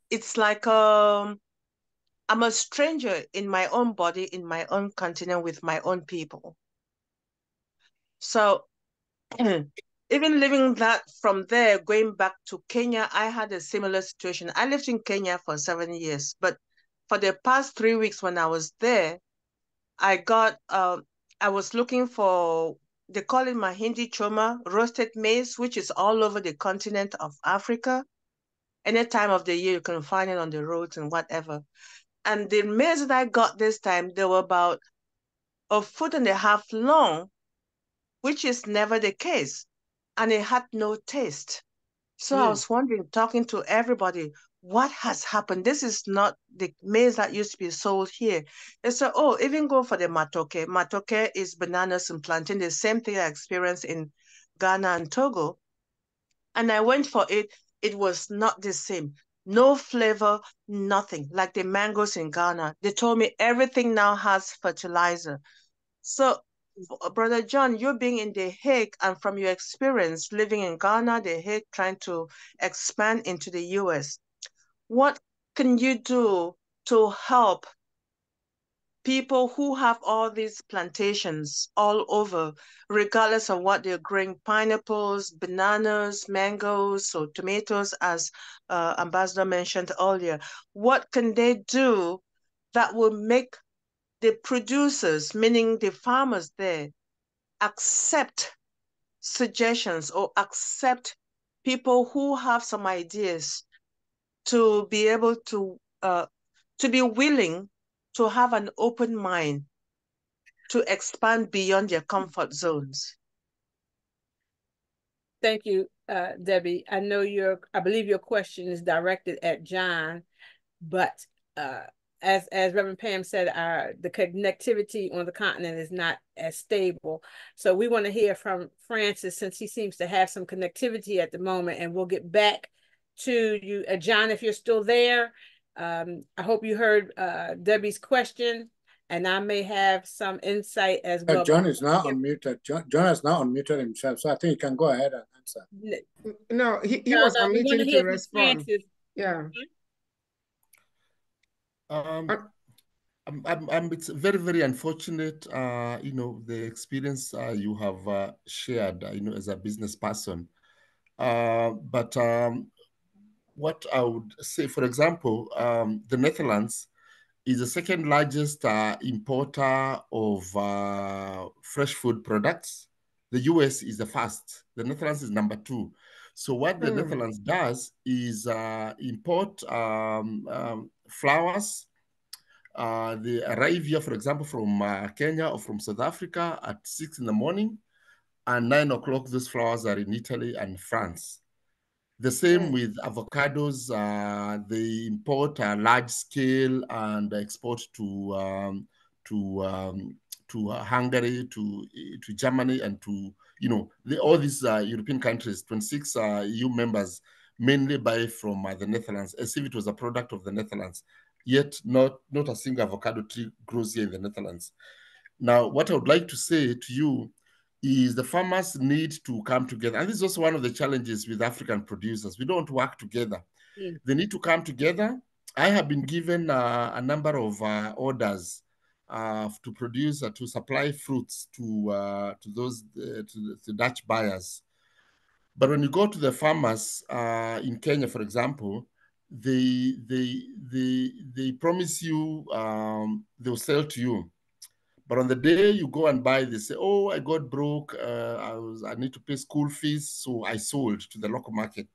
it's like I'm a stranger in my own body, in my own continent, with my own people. So even living that from there, going back to Kenya, I had a similar situation. I lived in Kenya for 7 years, but for the past 3 weeks when I was there, I was looking for they call it mahindi choma, roasted maize, which is all over the continent of Africa. Any time of the year, you can find it on the roads and whatever. And the maize that I got this time, they were about 1.5 feet long, which is never the case. And it had no taste. So I was wondering, talking to everybody, what has happened? This is not the maize that used to be sold here. They said, oh, even go for the matoke. Matoke is bananas and plantain, the same thing I experienced in Ghana and Togo. And I went for it. It was not the same. No flavor, nothing. Like the mangoes in Ghana. They told me everything now has fertilizer. So, Brother John, you being in The Hague and from your experience living in Ghana, The Hague, trying to expand into the US, what can you do to help people who have all these plantations all over, regardless of what they're growing, pineapples, bananas, mangoes, or tomatoes, as Ambassador mentioned earlier? What can they do that will make the producers, meaning the farmers there, accept suggestions or accept people who have some ideas to be able to be willing to have an open mind to expand beyond their comfort zones? Thank you, Debbie. I believe your question is directed at John, but as Reverend Pam said, the connectivity on the continent is not as stable. So we want to hear from Francis, since he seems to have some connectivity at the moment, and we'll get back to you. John, if you're still there, I hope you heard Debbie's question, and I may have some insight as well. John is now unmuted. John has now unmuted himself, so I think he can go ahead and answer. No, he was unmuted to respond. Yeah. It's very, very unfortunate, the experience you have shared, as a business person. But what I would say, for example, the Netherlands is the second largest importer of fresh food products. The US is the first. The Netherlands is number 2. So what the Netherlands does is import flowers. They arrive here, for example, from Kenya or from South Africa at 6 in the morning, and 9 o'clock, those flowers are in Italy and France. The same with avocados. They import large scale and export to Hungary, to Germany, and to all these European countries. 26 EU members mainly buy from the Netherlands, as if it was a product of the Netherlands. Yet not a single avocado tree grows here in the Netherlands. Now, what I would like to say to you is the farmers need to come together. And this is also one of the challenges with African producers. We don't work together. They need to come together. I have been given a number of orders to produce, to supply fruits to those to Dutch buyers. But when you go to the farmers in Kenya, for example, they promise you they'll sell to you. But on the day you go and buy, they say, oh, I got broke. I need to pay school fees, so I sold to the local market.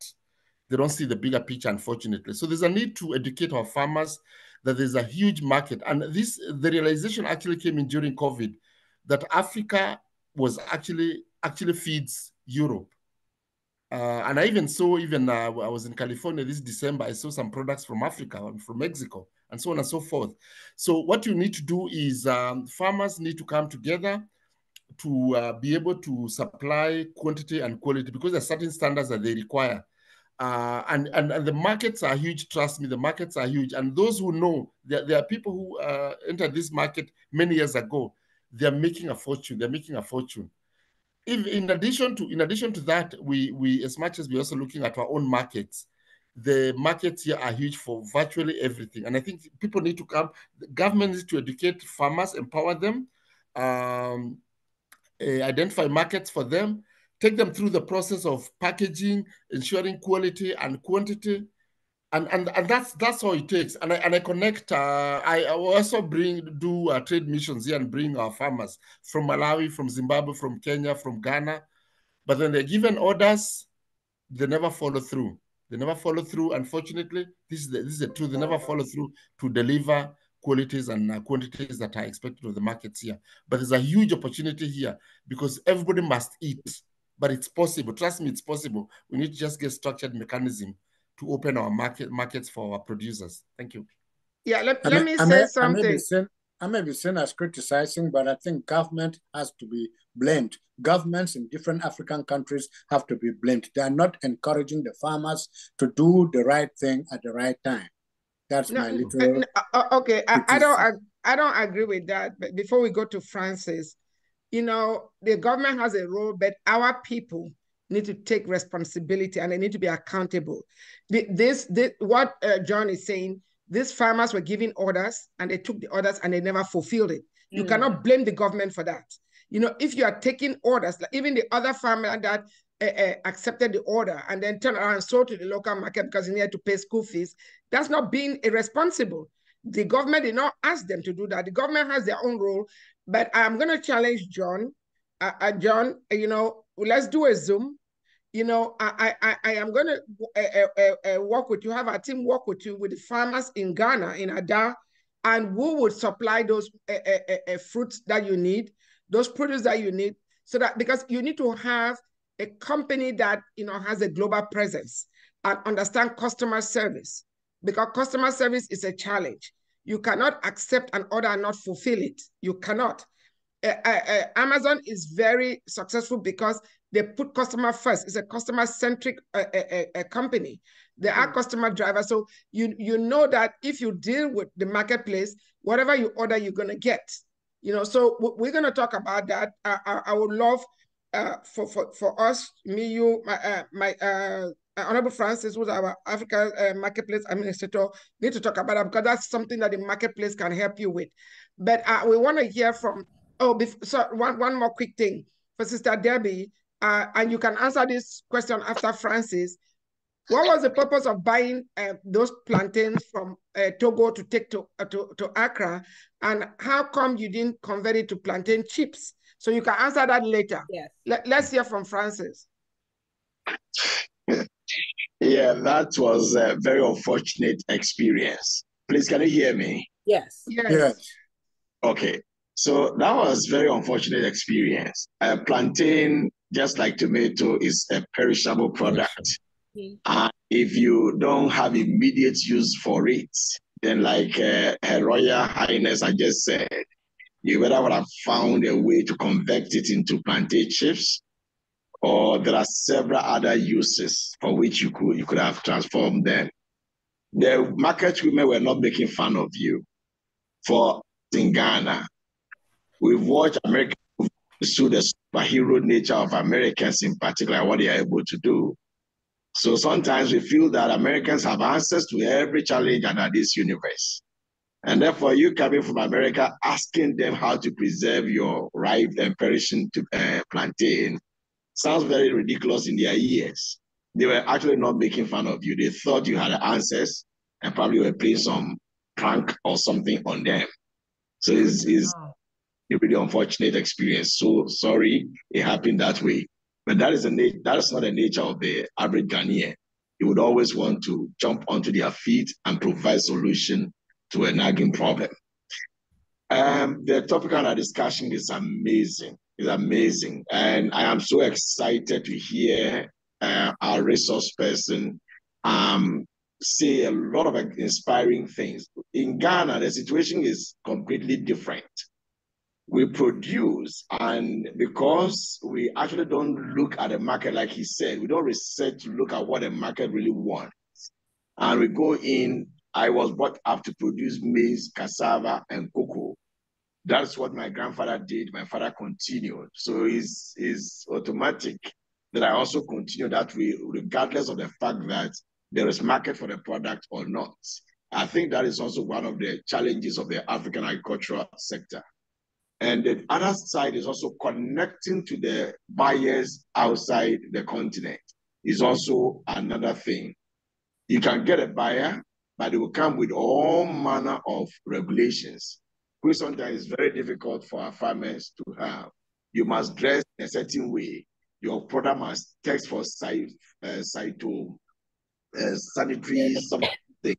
They don't see the bigger picture, unfortunately. So there's a need to educate our farmers that there's a huge market. And the realization actually came in during COVID, that Africa was actually feeds Europe. And I even saw, I was in California this December, I saw some products from Africa and from Mexico, and so on and so forth. So what you need to do is farmers need to come together to be able to supply quantity and quality, because there are certain standards that they require. And the markets are huge, trust me, the markets are huge. And those who know, there are people who entered this market many years ago, they're making a fortune, In addition to that, we as much as we're also looking at our own markets, the markets here are huge for virtually everything. And I think people need to come, the government needs to educate farmers, empower them, identify markets for them, take them through the process of packaging, ensuring quality and quantity, And that's all it takes. And I connect. I also do trade missions here and bring our farmers from Malawi, from Zimbabwe, from Kenya, from Ghana. But then they're given orders, they never follow through. They never follow through. Unfortunately, this is the truth. They never follow through to deliver qualities and quantities that are expected of the markets here. But there's a huge opportunity here because everybody must eat. But it's possible. Trust me, it's possible. We need to just get structured mechanism to open our markets for our producers. Thank you. Yeah, let me say something. I may be seen as criticizing, but I think government has to be blamed. Governments in different African countries have to be blamed. They are not encouraging the farmers to do the right thing at the right time. That's my little. Okay, I don't agree with that. But before we go to Francis, the government has a role, but our people need to take responsibility and they need to be accountable. What John is saying, these farmers were giving orders and they took the orders and they never fulfilled it. You cannot blame the government for that. If you are taking orders, like even the other farmer that accepted the order and then turned around and sold to the local market because he needed to pay school fees, that's not being irresponsible. The government did not ask them to do that. The government has their own role, but I'm going to challenge John. John, let's do a Zoom. I am going to work with you, have our team work with you, with the farmers in Ghana, in Ada, and we would supply those fruits that you need, those produce that you need, so that, because you need to have a company that, has a global presence and understand customer service, because customer service is a challenge. You cannot accept an order and not fulfill it. You cannot. Amazon is very successful because they put customer first. It's a customer-centric company. They are customer drivers. So you know that if you deal with the marketplace, whatever you order, you're going to get. So we're going to talk about that. I would love for us, me, you, my Honorable Francis, who's our Africa Marketplace Administrator, need to talk about that because that's something that the marketplace can help you with. But we want to hear from, one more quick thing for Sister Debbie, and you can answer this question after Francis. What was the purpose of buying those plantains from Togo to take to Accra, and how come you didn't convert it to plantain chips? So you can answer that later. Yes. Let's hear from Francis. Yeah, that was a very unfortunate experience. Please, can you hear me? Yes. Yes. Okay. So that was very unfortunate experience. Plantain, just like tomato, is a perishable product. And if you don't have immediate use for it, then like Her Royal Highness, I just said, you better would have found a way to convert it into plantain chips, or there are several other uses for which you could have transformed them. The market women were not making fun of you. For in Ghana, we've watched Americans pursue the superhero nature of Americans, in particular, what they are able to do. So sometimes we feel that Americans have answers to every challenge under this universe. And therefore, you coming from America, asking them how to preserve your ripe and perishing plantain sounds very ridiculous in their ears. They were actually not making fun of you. They thought you had answers and probably were playing some prank or something on them. So it's a really unfortunate experience. So sorry it happened that way. But that is not the nature of the average Ghanaian. You would always want to jump onto their feet and provide solution to a nagging problem. The topic on our discussion is amazing. It's amazing. And I am so excited to hear our resource person say a lot of inspiring things. In Ghana, the situation is completely different. We produce, and because we actually don't look at the market like he said, we don't research to look at what the market really wants. And we go in, I was brought up to produce maize, cassava, and cocoa. That's what my grandfather did. My father continued. So it's automatic that I also continue that way, regardless of the fact that there is market for the product or not. I think that is also one of the challenges of the African agricultural sector. And the other side is also connecting to the buyers outside the continent is also another thing. You can get a buyer, but it will come with all manner of regulations, which sometimes is very difficult for our farmers to have. You must dress in a certain way. Your product must test for sanitary something,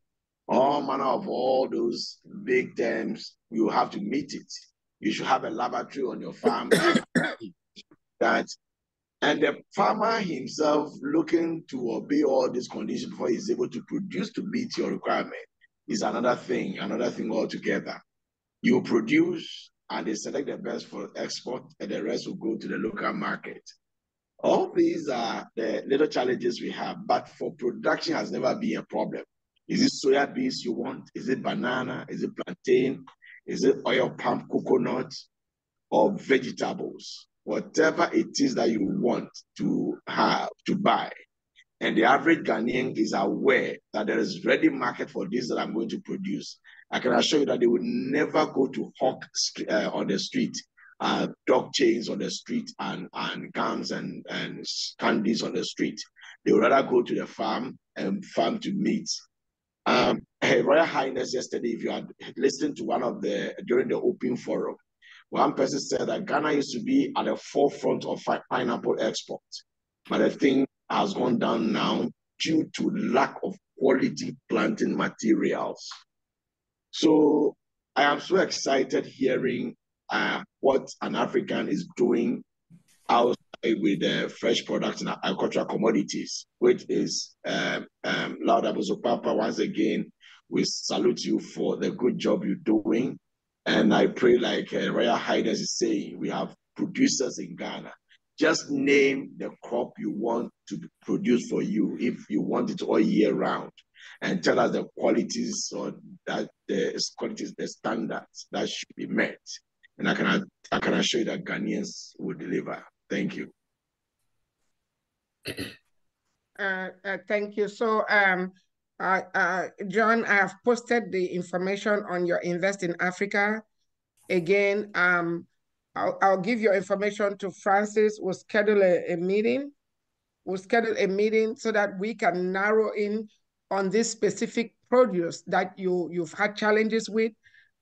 all manner of all those big terms. You have to meet it. You should have a laboratory on your farm that, and the farmer himself looking to obey all these conditions before he's able to produce to meet your requirement is another thing altogether. You produce and they select the best for export and the rest will go to the local market. All these are the little challenges we have, but for production has never been a problem. Is it soya beans you want? Is it banana? Is it plantain? Is it oil palm, coconut, or vegetables? Whatever it is that you want to have, to buy. And the average Ghanaian is aware that there is ready market for this that I'm going to produce. I can assure you that they would never go to hawk on the street, dog chains on the street, and guns and candies on the street. They would rather go to the farm and farm to meat. Her Royal Highness yesterday, if you had listened to during the open forum, one person said that Ghana used to be at the forefront of pineapple export, but the thing has gone down now due to lack of quality planting materials. So I am so excited hearing what an African is doing outside with fresh products and agricultural commodities, which is Lauda Bozopapa. Once again, we salute you for the good job you're doing. And I pray, like Royal Highness is saying, we have producers in Ghana. Just name the crop you want to produce for you if you want it all year round, and tell us the qualities or that the qualities, the standards that should be met. And I can assure you that Ghanaians will deliver. Thank you. Thank you. So, John, I have posted the information on your Invest in Africa. Again, I'll give your information to Francis. We'll schedule a meeting. We'll schedule a meeting so that we can narrow in on this specific produce that you've had challenges with,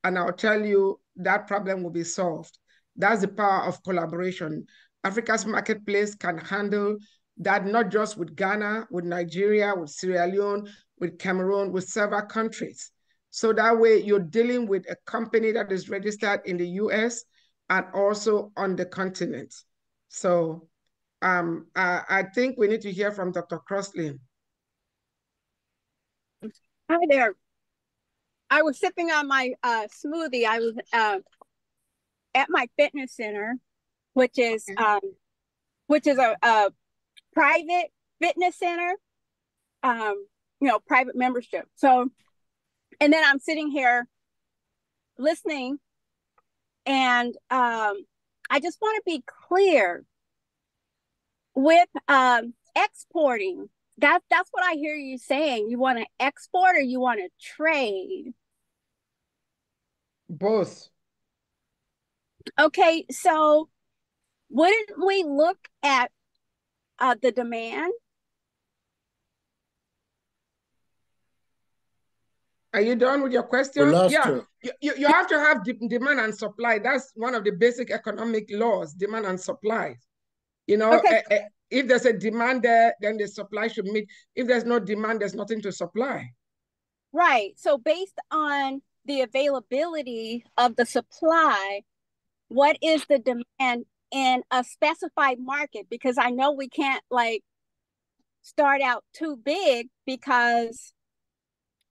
and I'll tell you that problem will be solved. That's the power of collaboration. Africa's marketplace can handle that, not just with Ghana, with Nigeria, with Sierra Leone, with Cameroon, with several countries. So that way you're dealing with a company that is registered in the US and also on the continent. So I think we need to hear from Dr. Crossley. Hi there. I was sipping on my smoothie. I was at my fitness center, which is a private fitness center, private membership. So, and then I'm sitting here listening, and I just want to be clear with exporting. That's what I hear you saying. You want to export or you want to trade? Both. Okay, so wouldn't we look at the demand? Are you done with your question? Yeah, you have to have demand and supply. That's one of the basic economic laws, demand and supply. Okay. If there's a demand there, then the supply should meet. If there's no demand, there's nothing to supply. Right. So based on the availability of the supply, what is the demand in a specified market? Because I know we can't start out too big, because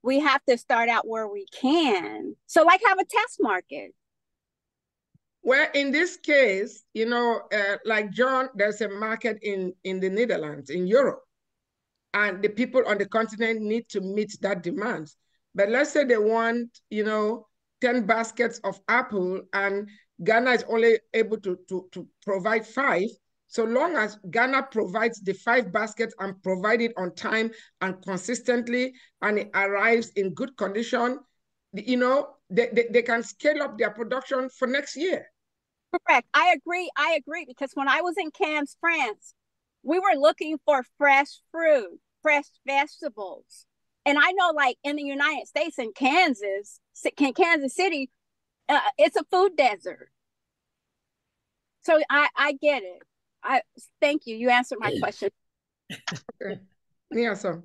we have to start out where we can. So have a test market. Well, in this case, like John, there's a market in the Netherlands, in Europe, and the people on the continent need to meet that demand. But let's say they want, 10 baskets of apple, and Ghana is only able to provide 5. So long as Ghana provides the 5 baskets and provide it on time and consistently, and it arrives in good condition, they can scale up their production for next year. Correct. I agree, because when I was in Cannes, France, we were looking for fresh fruit, fresh vegetables. And I know, like in the United States, in Kansas City, it's a food desert. So I get it. Thank you. You answered my question. Okay. Yeah, so.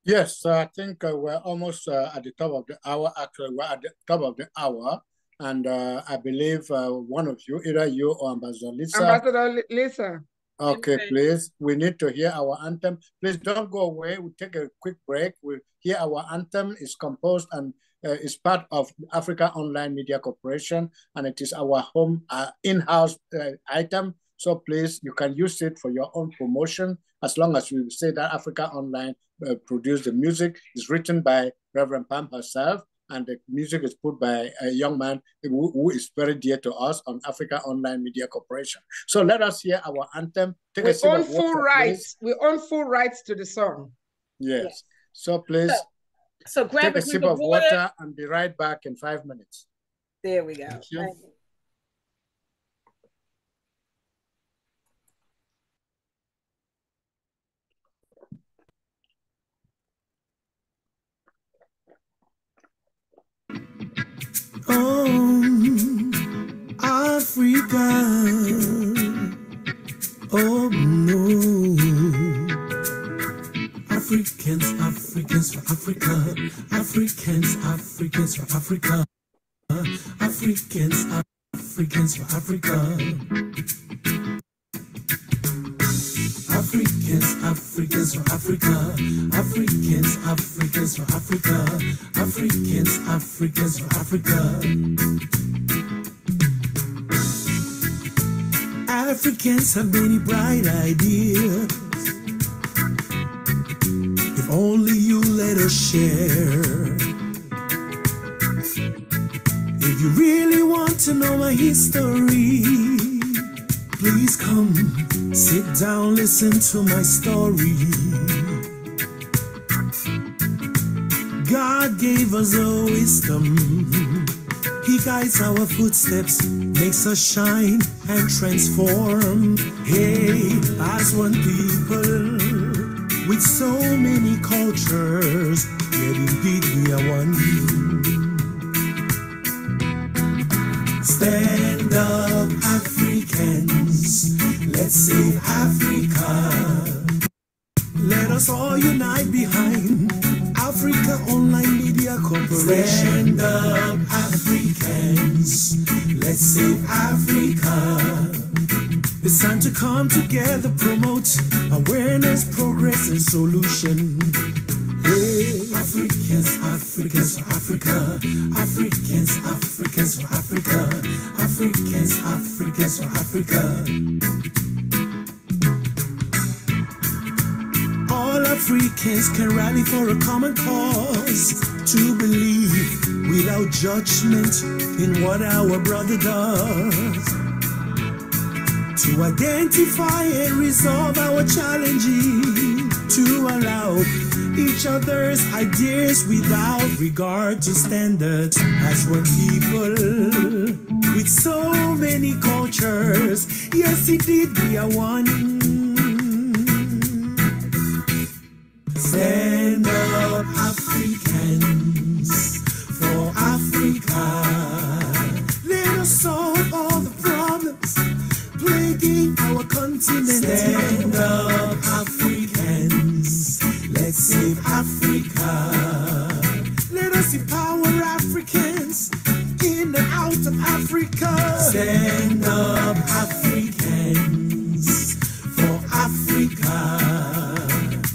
Yes, I think we're almost at the top of the hour. Actually, we're at the top of the hour. And I believe one of you, either you or Ambassador Lisa. Ambassador Lisa. Okay, please. We need to hear our anthem. Please don't go away. We'll take a quick break. We'll hear our anthem. It's composed and is part of Africa Online Media Corporation, and it is our home in-house item. So please, you can use it for your own promotion as long as you say that Africa Online produced the music. It's written by Reverend Pam herself, and the music is put by a young man who is very dear to us on Africa Online Media Corporation. So let us hear our anthem. We own full rights. We own full rights to the song. Yes. So please, so grab take a sip of water and be right back in 5 minutes. There we go. Thank you. Oh, Africa. Oh, no. Africans, Africans for Africa. Africans, Africans for Africa. Africans, Africans for Africa. Africans, Africans for Africa. Africans, Africans for Africa. Africans, Africans for Africa. Africans have many bright ideas. If only you let us share. If you really want to know my history, please come, sit down, listen to my story. God gave us a wisdom. He guides our footsteps, makes us shine and transform. Hey, as one people, with so many cultures, yet indeed we are one. Stand up, Africans, let's save Africa. Let us all unite behind Africa Online Media Corporation. Stand up, Africans, let's save Africa. It's time to come together, promote awareness, progress, and solution. Hey, Africans, Africans for Africa. Africans, Africans for Africa. Africans, Africans for Africa. All Africans can rally for a common cause, to believe without judgment in what our brother does, to identify and resolve our challenges, to allow each other's ideas without regard to standards. As one people with so many cultures, yes indeed we are one. Stand up, Africans, for Africa. Let us solve all the problems plaguing our continent. Stand up, Africans, let's save Africa. Let us empower Africans in and out of Africa. Stand up, Africans, for Africa.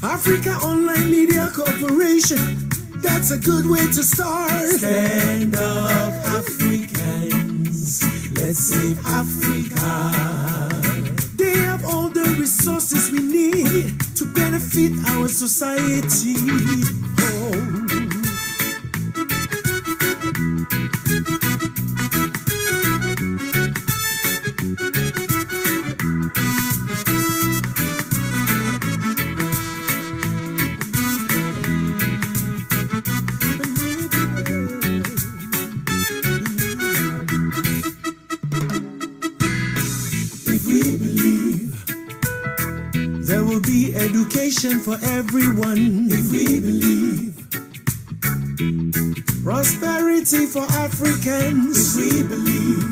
Africa Online Media Corporation, that's a good way to start. Stand up, Africans, let's save Africa. They have all the resources we need to benefit our society. Oh. Education education for everyone if we believe. Prosperity for Africans if we believe.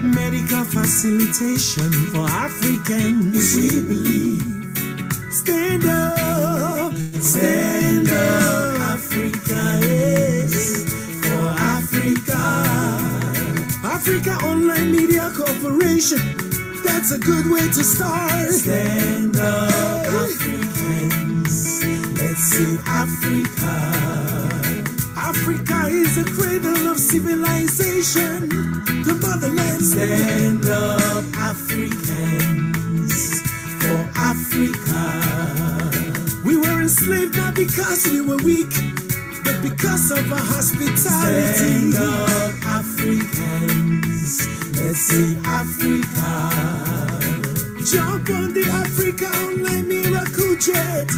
Medical facilitation for Africans if we believe. Stand up, Africa, yes, for Africa. Africa Online Media Corporation, that's a good way to start. Stand up, Africans, let's save Africa. Africa is the cradle of civilization, the motherland. Stand up, Africans, for Africa. We were enslaved not because we were weak, but because of our hospitality. Stand up, Africans, let's save Africa. Jump on the AfricaOnline miracle jet,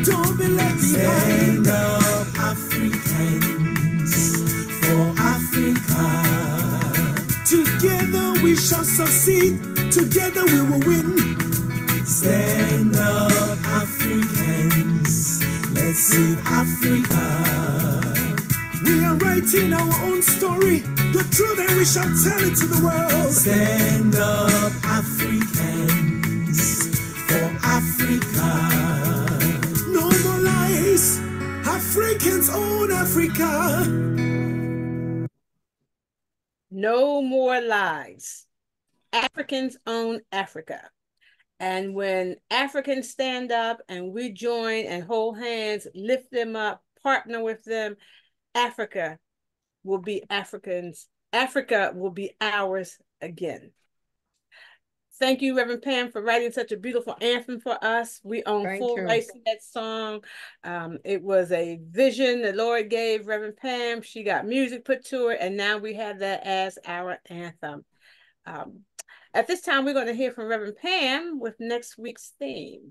don't be left behind. Stand up, Africans, for Africa. Together we shall succeed, together we will win. Stand up, Africans, let's save Africa. We are writing our own story, the truth, and we shall tell it to the world. Stand up, Africans, for Africa. No more lies, Africans own Africa. No more lies. Africans own Africa. And when Africans stand up and we join and hold hands, lift them up, partner with them, Africa will be Africans. Africa will be ours again. Thank you, Reverend Pam, for writing such a beautiful anthem for us. We own full rights to that song. It was a vision the Lord gave Reverend Pam. She got music put to it, and now we have that as our anthem. At this time, we're going to hear from Reverend Pam with next week's theme.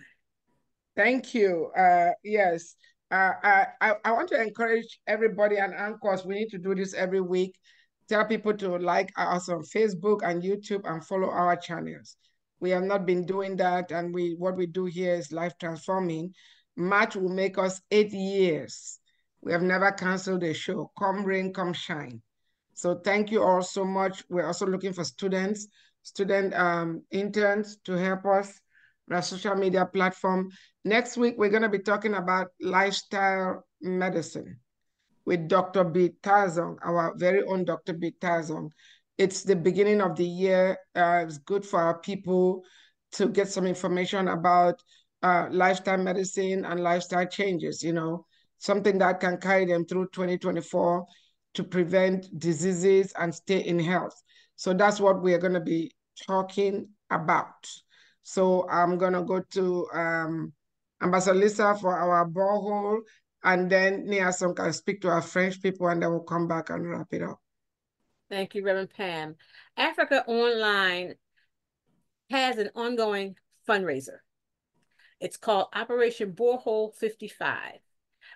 Thank you. Yes, I want to encourage everybody, and of course, we need to do this every week. Tell people to like us on Facebook and YouTube and follow our channels. We have not been doing that, and what we do here is life transforming. March will make us 8 years. We have never canceled a show. Come rain, come shine. So thank you all so much. We're also looking for student interns to help us on our social media platform. Next week, we're going to be talking about lifestyle medicine with Dr. B. Tarzong, our very own Dr. B. Tarzong. It's the beginning of the year. It's good for our people to get some information about lifestyle medicine and lifestyle changes, you know, something that can carry them through 2024 to prevent diseases and stay in health. So that's what we're going to be talking about. So I'm going to go to Ambassador Lisa for our borehole, and then Niason can speak to our French people, and then we'll come back and wrap it up. Thank you, Reverend Pam. AfricaOnline has an ongoing fundraiser. It's called Operation Borehole 55.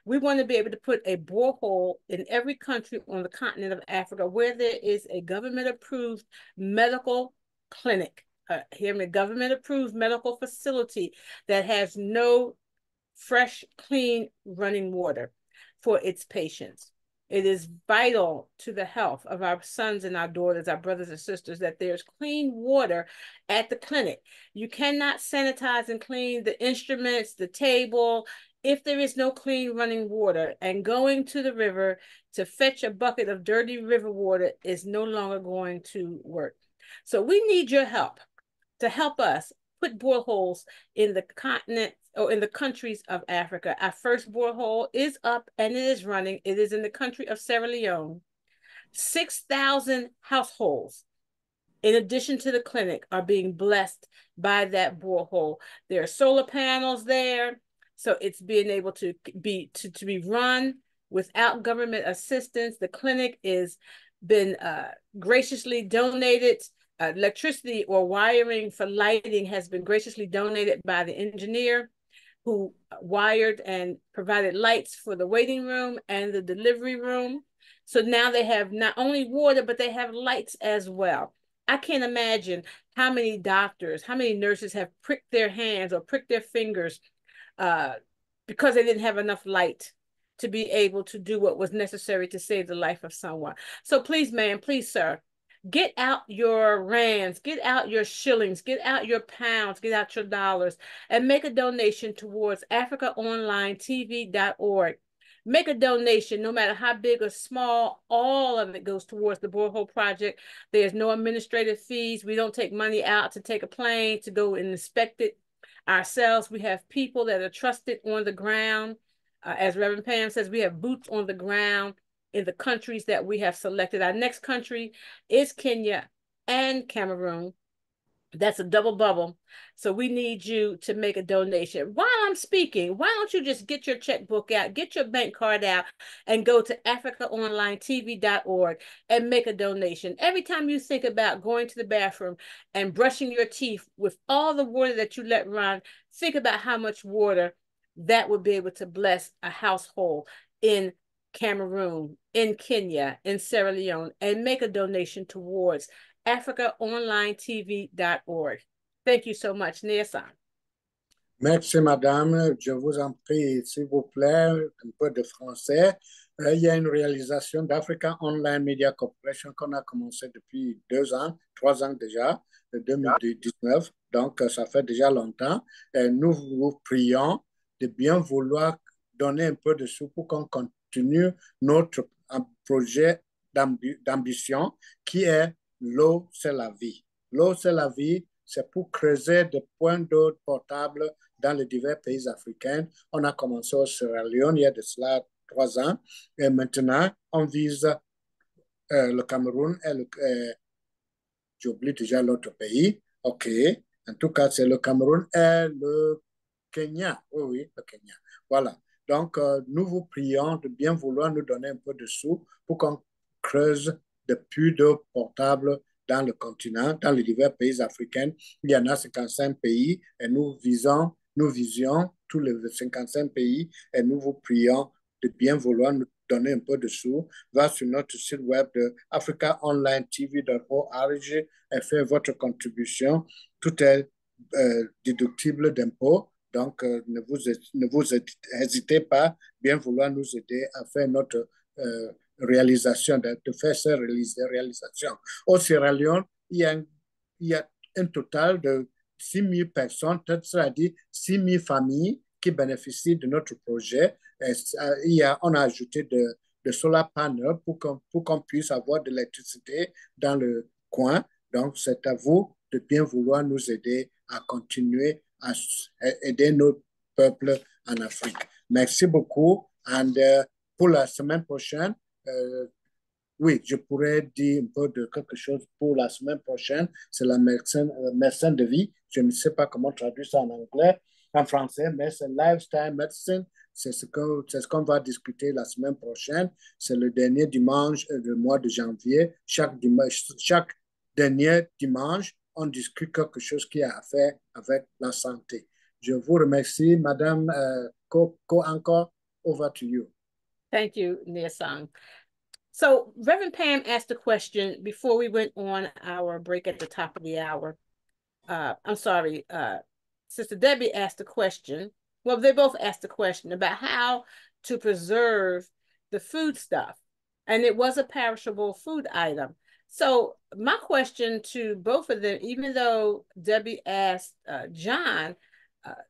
We want to be able to put a borehole in every country on the continent of Africa where there is a government-approved medical clinic, a government-approved medical facility that has no fresh, clean running water for its patients. It is vital to the health of our sons and our daughters, our brothers and sisters, that there's clean water at the clinic. You cannot sanitize and clean the instruments, the table, if there is no clean running water. And going to the river to fetch a bucket of dirty river water is no longer going to work. So we need your help to help us put boreholes in the continent or in the countries of Africa. Our first borehole is up and it is running. It is in the country of Sierra Leone. 6,000 households, in addition to the clinic, are being blessed by that borehole. There are solar panels there, so it's being able to be run without government assistance. The clinic is been graciously donated. Electricity or wiring for lighting has been graciously donated by the engineer who wired and provided lights for the waiting room and the delivery room. So now they have not only water, but they have lights as well. I can't imagine how many doctors, how many nurses have pricked their hands or pricked their fingers because they didn't have enough light to be able to do what was necessary to save the life of someone. So please, ma'am, please, sir, get out your rands, get out your shillings, get out your pounds, get out your dollars, and make a donation towards AfricaOnlineTV.org. Make a donation, no matter how big or small, all of it goes towards the borehole project. There's no administrative fees. We don't take money out to take a plane to go and inspect it ourselves. We have people that are trusted on the ground. As Reverend Pam says, we have boots on the ground in the countries that we have selected. Our next country is Kenya and Cameroon. That's a double bubble. So we need you to make a donation. While I'm speaking, why don't you just get your checkbook out, get your bank card out, and go to AfricaOnlineTV.org and make a donation. Every time you think about going to the bathroom and brushing your teeth with all the water that you let run, think about how much water that would be able to bless a household in Cameroon, in Kenya, in Sierra Leone, and make a donation towards AfricaOnlineTV.org. Thank you so much, Nia-san. Merci, madame. Je vous en prie, s'il vous plaît, un peu de français. Il y a une réalisation d'Africa Online Media Corporation qu'on a commencé depuis 2 ans, 3 ans déjà, 2019. Donc, ça fait déjà longtemps. Et nous vous prions de bien vouloir donner un peu de sous pour qu'on continue notre projet d'ambition qui est l'eau, c'est la vie. L'eau, c'est la vie, c'est pour creuser des points d'eau potables dans les divers pays africains. On a commencé au Sierra Leone il y a de cela 3 ans. Et maintenant, on vise le Cameroun et j'oublie déjà l'autre pays. OK. En tout cas, c'est le Cameroun et le Kenya. Oui, le Kenya. Voilà. Donc, nous vous prions de bien vouloir nous donner un peu de sous pour qu'on creuse des puits d'eau potable dans le continent, dans les divers pays africains. Il y en a 55 pays et nous visions tous les 55 pays et nous vous prions de bien vouloir nous donner un peu de sous. Va sur notre site web de AfricaOnlineTV.org et faites votre contribution. Tout est déductible d'impôts. Donc, ne vous hésitez pas, bien vouloir nous aider à faire notre réalisation, de faire ces réalisations. Au Sierra Leone, il y a un total de 6 000 personnes, c'est-à-dire 6 000 familles qui bénéficient de notre projet. On a ajouté de solar panels pour qu'on puisse avoir de l'électricité dans le coin. Donc, c'est à vous de bien vouloir nous aider à continuer à aider nos peuples en Afrique. Merci beaucoup. Et pour la semaine prochaine, oui, je pourrais dire un peu de quelque chose pour la semaine prochaine. C'est la médecine de vie. Je ne sais pas comment traduire ça en anglais, en français, mais c'est lifestyle medicine. C'est ce qu'on va discuter la semaine prochaine. C'est le dernier dimanche du mois de janvier. Chaque dernier dimanche, on discute quelque chose qui a à faire avec la santé. Je vous remercie, Madame Ko encore. Over to you. Thank you, Nia-san. So Reverend Pam asked a question before we went on our break at the top of the hour. I'm sorry, Sister Debbie asked a question. Well, they both asked a question about how to preserve the food stuff. And it was a perishable food item. So my question to both of them, even though Debbie asked John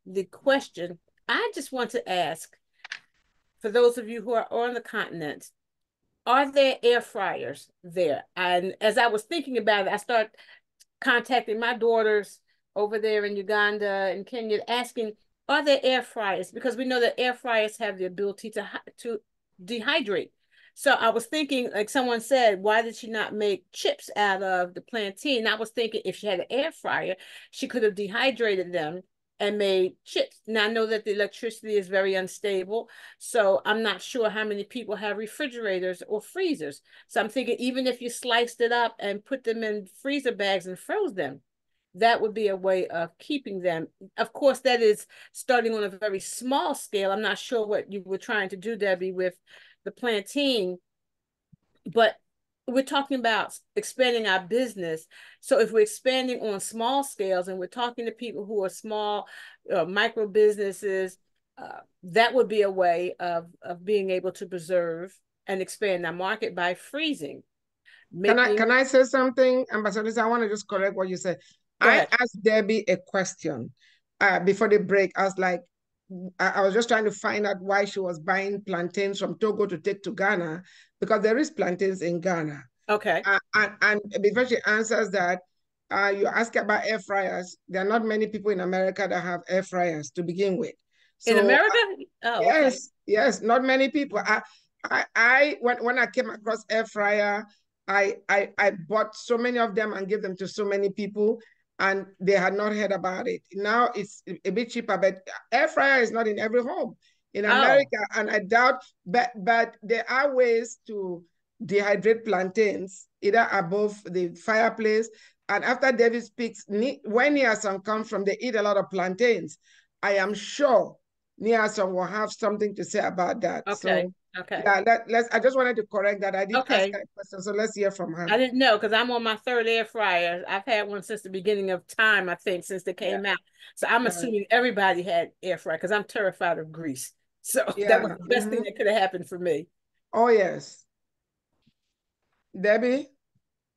the question, I just want to ask, for those of you who are on the continent, are there air fryers there? And as I was thinking about it, I started contacting my daughters over there in Uganda and Kenya, asking, are there air fryers? Because we know that air fryers have the ability to dehydrate. So I was thinking, like someone said, why did she not make chips out of the plantain? I was thinking if she had an air fryer, she could have dehydrated them and made chips. Now I know that the electricity is very unstable, so I'm not sure how many people have refrigerators or freezers. So I'm thinking even if you sliced it up and put them in freezer bags and froze them, that would be a way of keeping them. Of course, that is starting on a very small scale. I'm not sure what you were trying to do, Debbie, with the plantain, but we're talking about expanding our business. So if we're expanding on small scales and we're talking to people who are small, micro businesses, that would be a way of being able to preserve and expand our market by freezing. Can I say something, Ambassador? I want to just correct what you said. I asked Debbie a question before the break. I was like, I was just trying to find out why she was buying plantains from Togo to take to Ghana, because there is plantains in Ghana. Okay. And before she answers that, you ask about air fryers. There are not many people in America that have air fryers to begin with. So, in America? Oh, yes, okay. yes, not many people. When I came across air fryer, I bought so many of them and gave them to so many people, and they had not heard about it. Now it's a bit cheaper, but air fryer is not in every home in America, and I doubt. But there are ways to dehydrate plantains either above the fireplace. And after David speaks, when Niasan comes from, they eat a lot of plantains. I am sure Niasan will have something to say about that. Okay. So, okay. Yeah, I just wanted to correct that. I didn't ask her a question, so let's hear from her. I didn't know, because I'm on my third air fryer. I've had one since the beginning of time, I think, since they came out. So I'm assuming everybody had air fryer, because I'm terrified of grease. So that was the best thing that could have happened for me. Oh, yes. Debbie?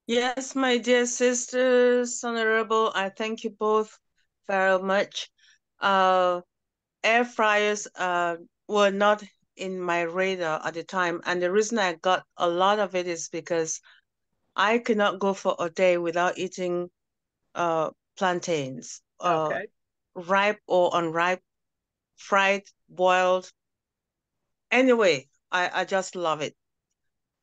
Yes, my dear sisters, Honorable, I thank you both very much. Air fryers were not in my radar at the time. And the reason I got a lot of it is because I could not go for a day without eating plantains, ripe or unripe, fried, boiled. Anyway, I just love it.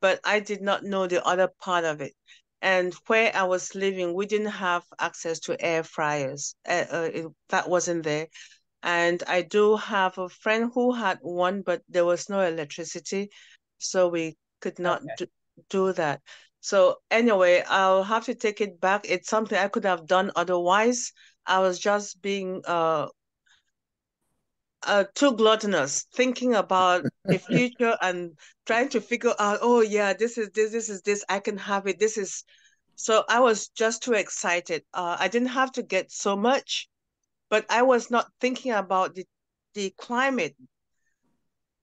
But I did not know the other part of it. And where I was living, we didn't have access to air fryers. That wasn't there. And I do have a friend who had one, but there was no electricity, so we could not do that. So anyway, I'll have to take it back. It's something I could have done otherwise. I was just being too gluttonous, thinking about the future and trying to figure out, oh yeah, this is this, I can have it. This is, so I was just too excited. I didn't have to get so much, but I was not thinking about the climate.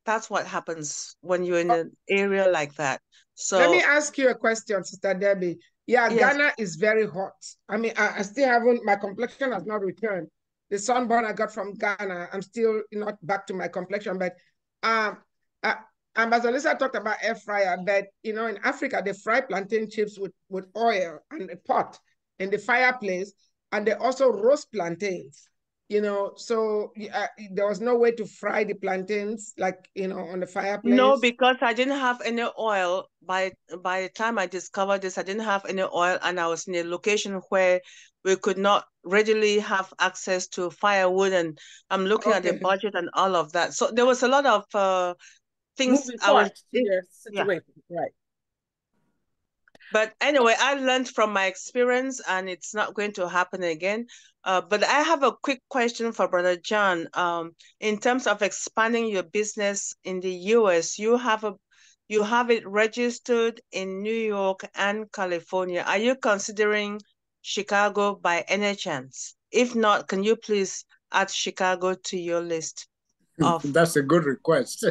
That's what happens when you're in an area like that. So let me ask you a question, Sister Debbie. Yeah, yes. Ghana is very hot. I mean, I still haven't, my complexion has not returned. The sunburn I got from Ghana, I'm still not back to my complexion. But Ambassador Lisa talked about air fryer, but in Africa, they fry plantain chips with oil and a pot in the fireplace, and they also roast plantains. So there was no way to fry the plantains on the fireplace. No, because I didn't have any oil. By the time I discovered this, I didn't have any oil, and I was in a location where we could not readily have access to firewood, and I'm looking at the budget and all of that. So there was a lot of things moving parts to your situation, right? But anyway, I learned from my experience, and it's not going to happen again. But I have a quick question for Brother John. In terms of expanding your business in the US, you have it registered in New York and California. Are you considering Chicago by any chance? If not, can you please add Chicago to your list? That's a good request.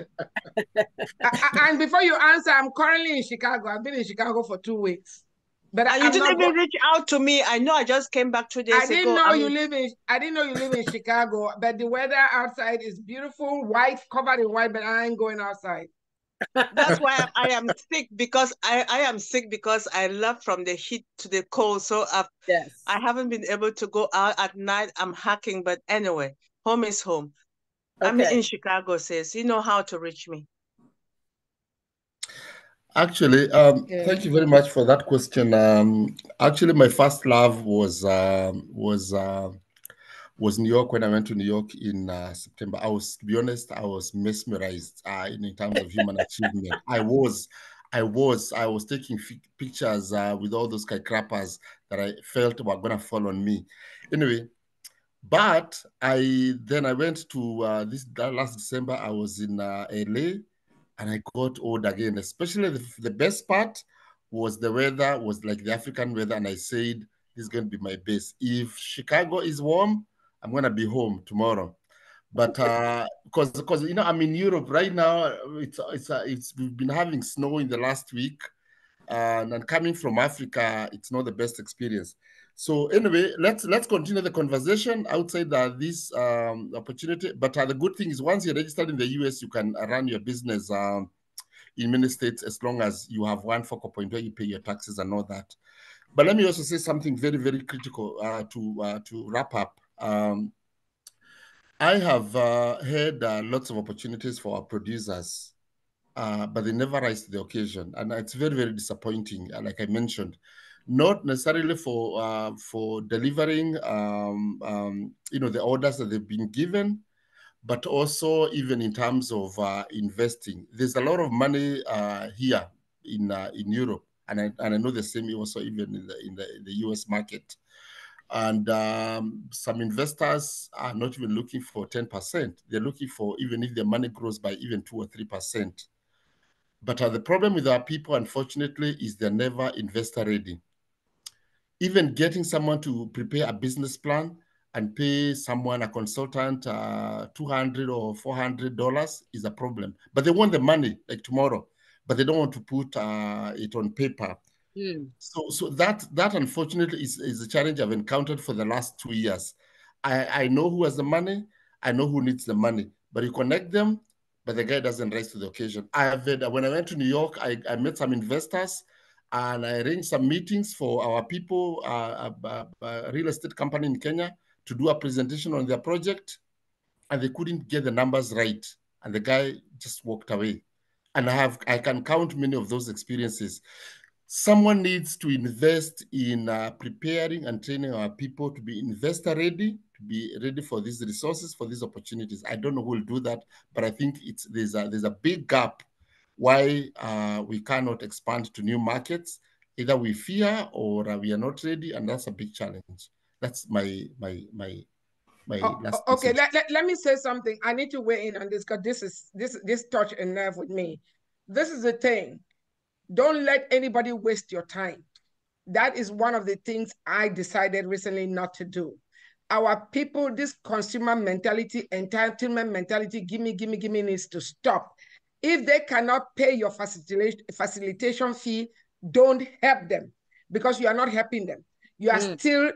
And before you answer, I'm currently in Chicago. I've been in Chicago for 2 weeks. But you didn't even reach out to me. I know I just came back 2 days ago. I didn't know you live in Chicago, but the weather outside is beautiful, white, covered in white, but I ain't going outside. That's why I am sick, because I am sick because I left from the heat to the cold. So I haven't been able to go out at night. I'm hacking, but anyway, home is home. I'm in Chicago, sis. You know how to reach me. Actually, thank you very much for that question. Actually, my first love was New York. When I went to New York in September, to be honest, I was mesmerized in terms of human achievement. I was taking pictures with all those skyscrapers that I felt were gonna fall on me. Anyway, but I went to last December. I was in LA, and I got old again. Especially the best part was the weather was like the African weather, and I said this is going to be my base. If Chicago is warm, I'm going to be home tomorrow. But because you know, I'm in Europe right now. We've been having snow in the last week, and coming from Africa, it's not the best experience. So anyway, let's continue the conversation outside this opportunity. But the good thing is, once you're registered in the US, you can run your business in many states as long as you have one focal point where you pay your taxes and all that. But let me also say something very, very critical to wrap up. I have had lots of opportunities for our producers, but they never rise to the occasion, and it's very, very disappointing. Like I mentioned, not necessarily for delivering, you know, the orders that they've been given, but also even in terms of investing. There's a lot of money here in Europe, and I know the same also even in the US market. And some investors are not even looking for 10%. They're looking for, even if their money grows by even 2 or 3%. But the problem with our people, unfortunately, is they're never investor ready. Even getting someone to prepare a business plan and pay someone, a consultant, $200 or $400 is a problem. But they want the money like tomorrow, but they don't want to put it on paper. Mm. So that unfortunately is a challenge I've encountered for the last 2 years. I know who has the money, I know who needs the money, but you connect them, but the guy doesn't rise to the occasion. When I went to New York, I met some investors and I arranged some meetings for our people, a real estate company in Kenya, to do a presentation on their project, and they couldn't get the numbers right. And the guy just walked away. And I can count many of those experiences. Someone needs to invest in preparing and training our people to be investor ready, to be ready for these resources, for these opportunities. I don't know who will do that, but I think there's a big gap why we cannot expand to new markets. Either we fear or we are not ready, and that's a big challenge. That's my last okay, message. let me say something. I need to weigh in on this because this touch a nerve with me. This is the thing. Don't let anybody waste your time. That is one of the things I decided recently not to do. Our people, this consumer mentality, entitlement mentality, give me, needs to stop. If they cannot pay your facilitation fee, don't help them because you are not helping them. You are still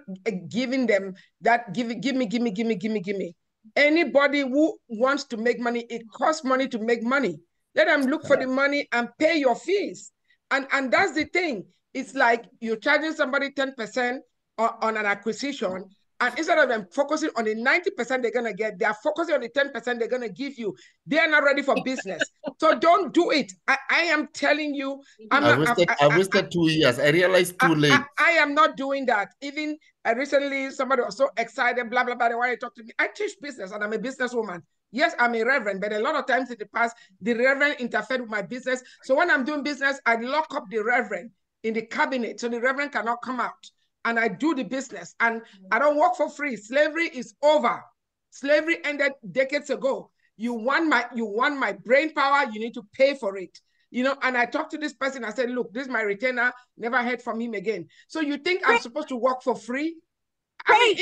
giving them that, give me. Anybody who wants to make money, it costs money to make money. Let them look for the money and pay your fees. And that's the thing. It's like you're charging somebody 10% on an acquisition, and instead of them focusing on the 90% they're going to get, they're focusing on the 10% they're going to give you. They're not ready for business. So don't do it. I am telling you. I wasted 2 years. I realized too late. I am not doing that. Even recently, somebody was so excited, blah, blah, blah, they want to talk to me. I teach business and I'm a businesswoman. Yes, I'm a reverend, but a lot of times in the past, the reverend interfered with my business. So when I'm doing business, I lock up the reverend in the cabinet so the reverend cannot come out. And I do the business and I don't work for free. Slavery is over. Slavery ended decades ago. You want my brain power, you need to pay for it. You know, and I talked to this person, I said, look, this is my retainer, never heard from him again. So you think I'm supposed to work for free? I mean,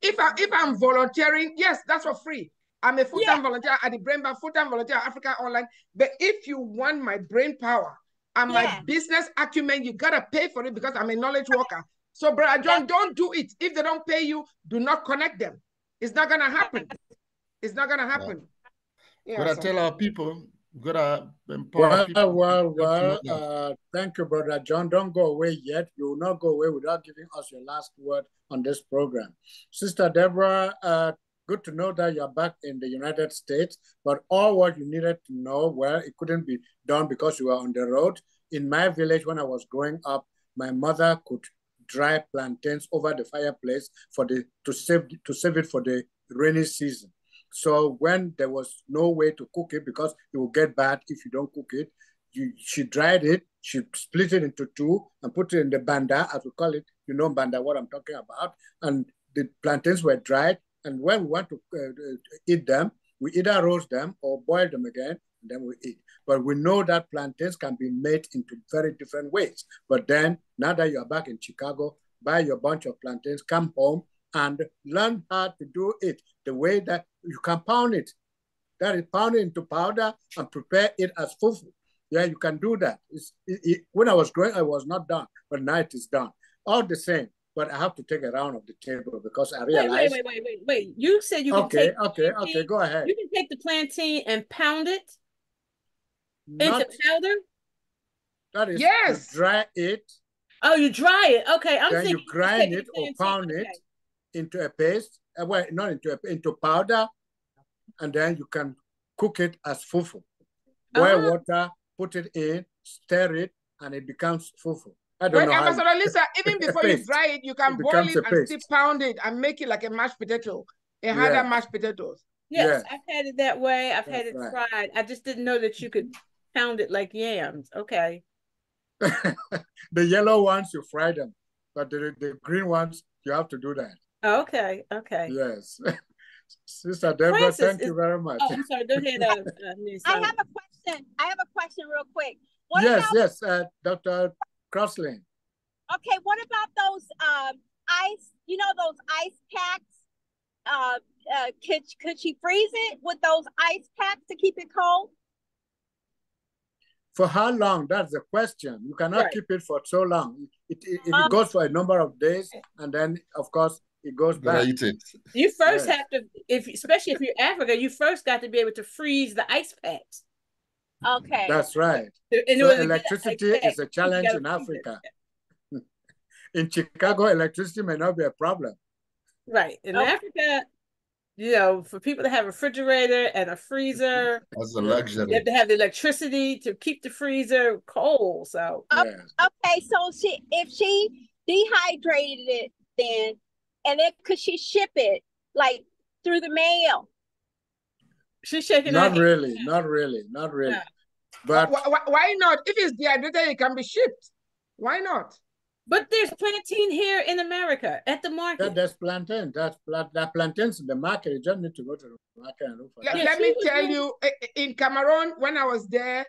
if I'm volunteering, yes, that's for free. I'm a full-time volunteer at the Brain Bank, full-time volunteer at AfricaOnline. But if you want my brain power and my business acumen, you gotta pay for it because I'm a knowledge worker. So, Brother John, don't do it. If they don't pay you, do not connect them. It's not gonna happen. It's not gonna happen. Gotta tell our people, gotta empower people. Well, thank you, Brother John. Don't go away yet. You will not go away without giving us your last word on this program. Sister Deborah, good to know that you're back in the United States, but all what you needed to know, well, it couldn't be done because you were on the road. In my village, when I was growing up, my mother could dry plantains over the fireplace to save it for the rainy season. So when there was no way to cook it because it will get bad if you don't cook it, she dried it, she split it into two and put it in the banda, as we call it. You know banda, what I'm talking about. And the plantains were dried. And when we want to eat them, we either roast them or boil them again, and then we eat. But we know that plantains can be made into very different ways. But then, now that you're back in Chicago, buy your bunch of plantains, come home, and learn how to do it. the way that you can pound it. That is pound it into powder and prepare it as fufu. Yeah, you can do that. When I was growing, I was not done, but now it is done. All the same, but I have to take a round of the table because I realized. Wait. You said you can take. Okay, go ahead. You can take the plantain and pound it into powder? That is, yes. You dry it. Oh, you dry it. Okay, I'm then thinking you grind it or pound it into a paste. Well, not into powder, and then you can cook it as fufu. Boil water, put it in, stir it, and it becomes fufu. I don't know Ambassador Lisa, even before you dry it, you can boil it and still pound it and make it like a mashed potato, a harder mashed potatoes. Yes, I've had it that way. I've had it fried. I just didn't know that you could pound it like yams. Okay. The yellow ones, you fry them, but the green ones, you have to do that. Okay. Yes. Sister Deborah, thank you very much. Oh, I'm sorry. Go ahead. I have a question. Real quick. Yes, Dr. Crossley. Okay, what about those ice, those ice packs? Could she freeze it with those ice packs to keep it cold? For how long? That's the question. You cannot keep it for so long. It goes for a number of days, and then, of course, it goes back. You first have to, especially if you're Africa, you first got to be able to freeze the ice packs. Okay. That's right. So electricity is a challenge in Africa. In Chicago, electricity may not be a problem. Right. In Africa, for people to have a refrigerator and a freezer, that's a luxury. You have to have the electricity to keep the freezer cold. So okay, so if she dehydrated it, then could she ship it like through the mail? She's shaking not really. No. But why not? If it's dehydrated, it can be shipped. Why not? But there's plantain here in America at the market. Yeah, there's plantain. That plantains in the market. You just need to go to the market and look for that. Let me tell you, in Cameroon, when I was there,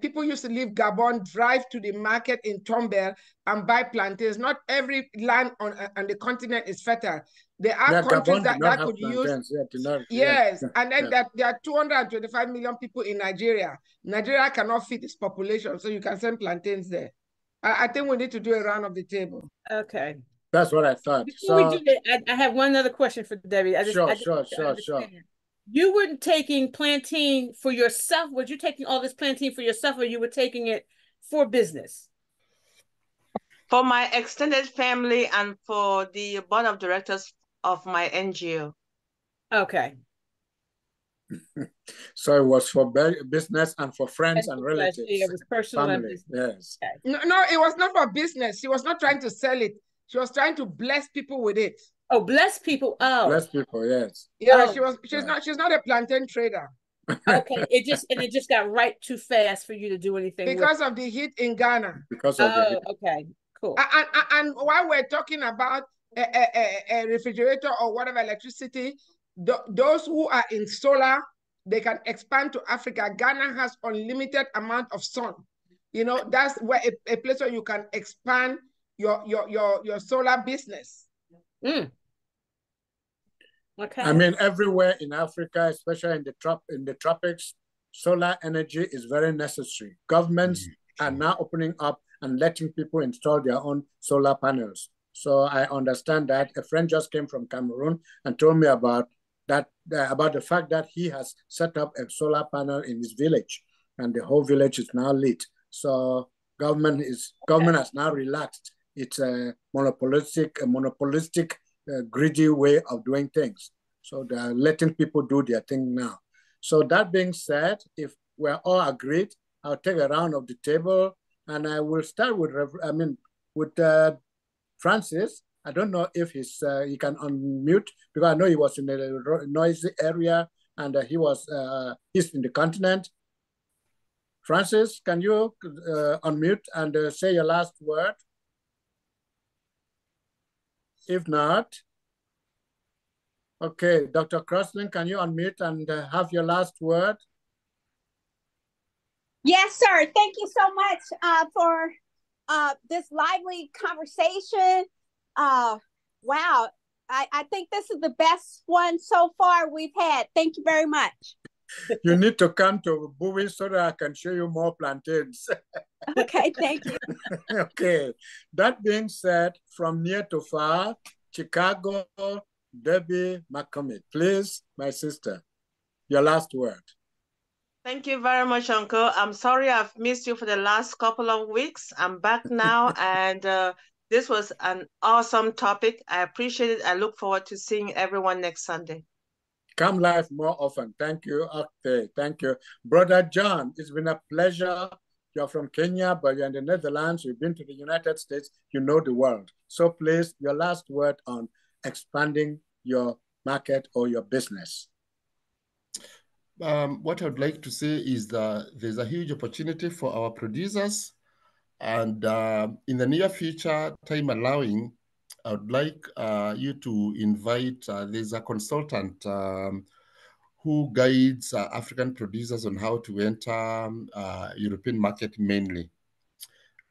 people used to leave Gabon, drive to the market in Tombel and buy plantains. Not every land on the continent is fertile. There are countries that could use. And then there are 225 million people in Nigeria. Nigeria cannot feed its population, so you can send plantains there. I think we need to do a round of the table. Okay. That's what I thought. Before we do that, I have one other question for Debbie. Sure. You weren't taking plantain for yourself. Were you taking all this plantain for yourself, or you were taking it for business? For my extended family and for the board of directors of my NGO. Okay. So it was for business and for friends and relatives. It was personal and business. Yes. Okay. No, it was not for business. She was not trying to sell it. She was trying to bless people with it. Oh, bless people. Oh. Bless people, yes. Yeah, she's not a plantain trader. Okay. It just got ripe too fast for you to do anything because of the heat in Ghana. Okay. Cool. And while we're talking about a refrigerator or whatever electricity, those who are in solar, they can expand to Africa. Ghana has unlimited amount of sun. That's where a place where you can expand your solar business. Okay. I mean, everywhere in Africa, especially in the tropics, solar energy is very necessary. Governments are now opening up and letting people install their own solar panels. So I understand that. A friend just came from Cameroon and told me about the fact that he has set up a solar panel in his village, and the whole village is now lit. So government has now relaxed its monopolistic, greedy way of doing things. So they're letting people do their thing now. So that being said, if we're all agreed, I'll take a round of the table, and I will start with Francis. I don't know if he can unmute, because I know he was in a noisy area, and he's in the continent. Francis, can you unmute and say your last word? If not, okay, Dr. Crossley, can you unmute and have your last word? Yes, sir. Thank you so much for this lively conversation. Wow. I think this is the best one so far we've had. Thank you very much. You need to come to Bowie so that I can show you more plantains. Okay, thank you. Okay. That being said, from near to far, Chicago, Debbie McCormick. Please, my sister, your last word. Thank you very much, Uncle. I'm sorry I've missed you for the last couple of weeks. I'm back now, and this was an awesome topic. I appreciate it. I look forward to seeing everyone next Sunday. Come live more often. Thank you. Okay, thank you. Brother John, it's been a pleasure. You're from Kenya, but you're in the Netherlands. You've been to the United States. You know the world. So please, your last word on expanding your market or your business. What I would like to say is that there's a huge opportunity for our producers. And in the near future, time allowing, I would like you to invite, there's a consultant who guides African producers on how to enter European market mainly.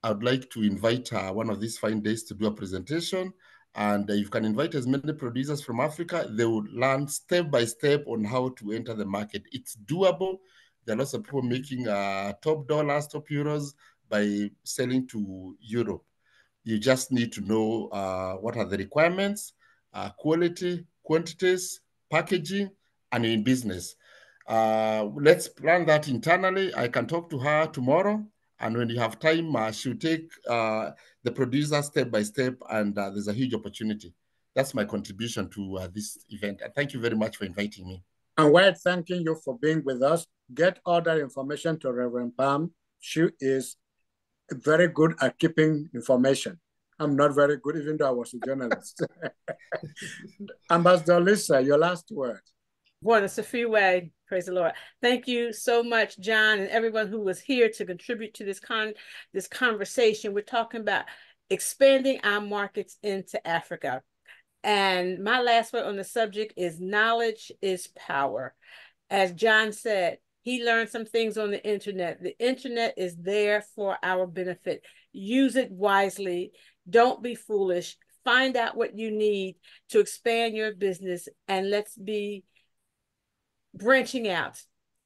I would like to invite one of these fine days to do a presentation. And you can invite as many producers from Africa. They will learn step by step on how to enter the market. It's doable. There are lots of people making top dollars, top euros by selling to Europe. You just need to know what are the requirements, quality, quantities, packaging, and in business. Let's plan that internally. I can talk to her tomorrow. And when you have time, she'll take the producer step by step, and there's a huge opportunity. That's my contribution to this event. And thank you very much for inviting me. And while thanking you for being with us, get all that information to Reverend Pam. She is very good at keeping information. I'm not very good, even though I was a journalist. Ambassador Lisa, your last word. Bueno, Safiwe, praise the Lord. Thank you so much, John, and everyone who was here to contribute to this conversation. We're talking about expanding our markets into Africa. And my last word on the subject is knowledge is power. As John said, he learned some things on the internet. The internet is there for our benefit. Use it wisely. Don't be foolish. Find out what you need to expand your business, and let's be branching out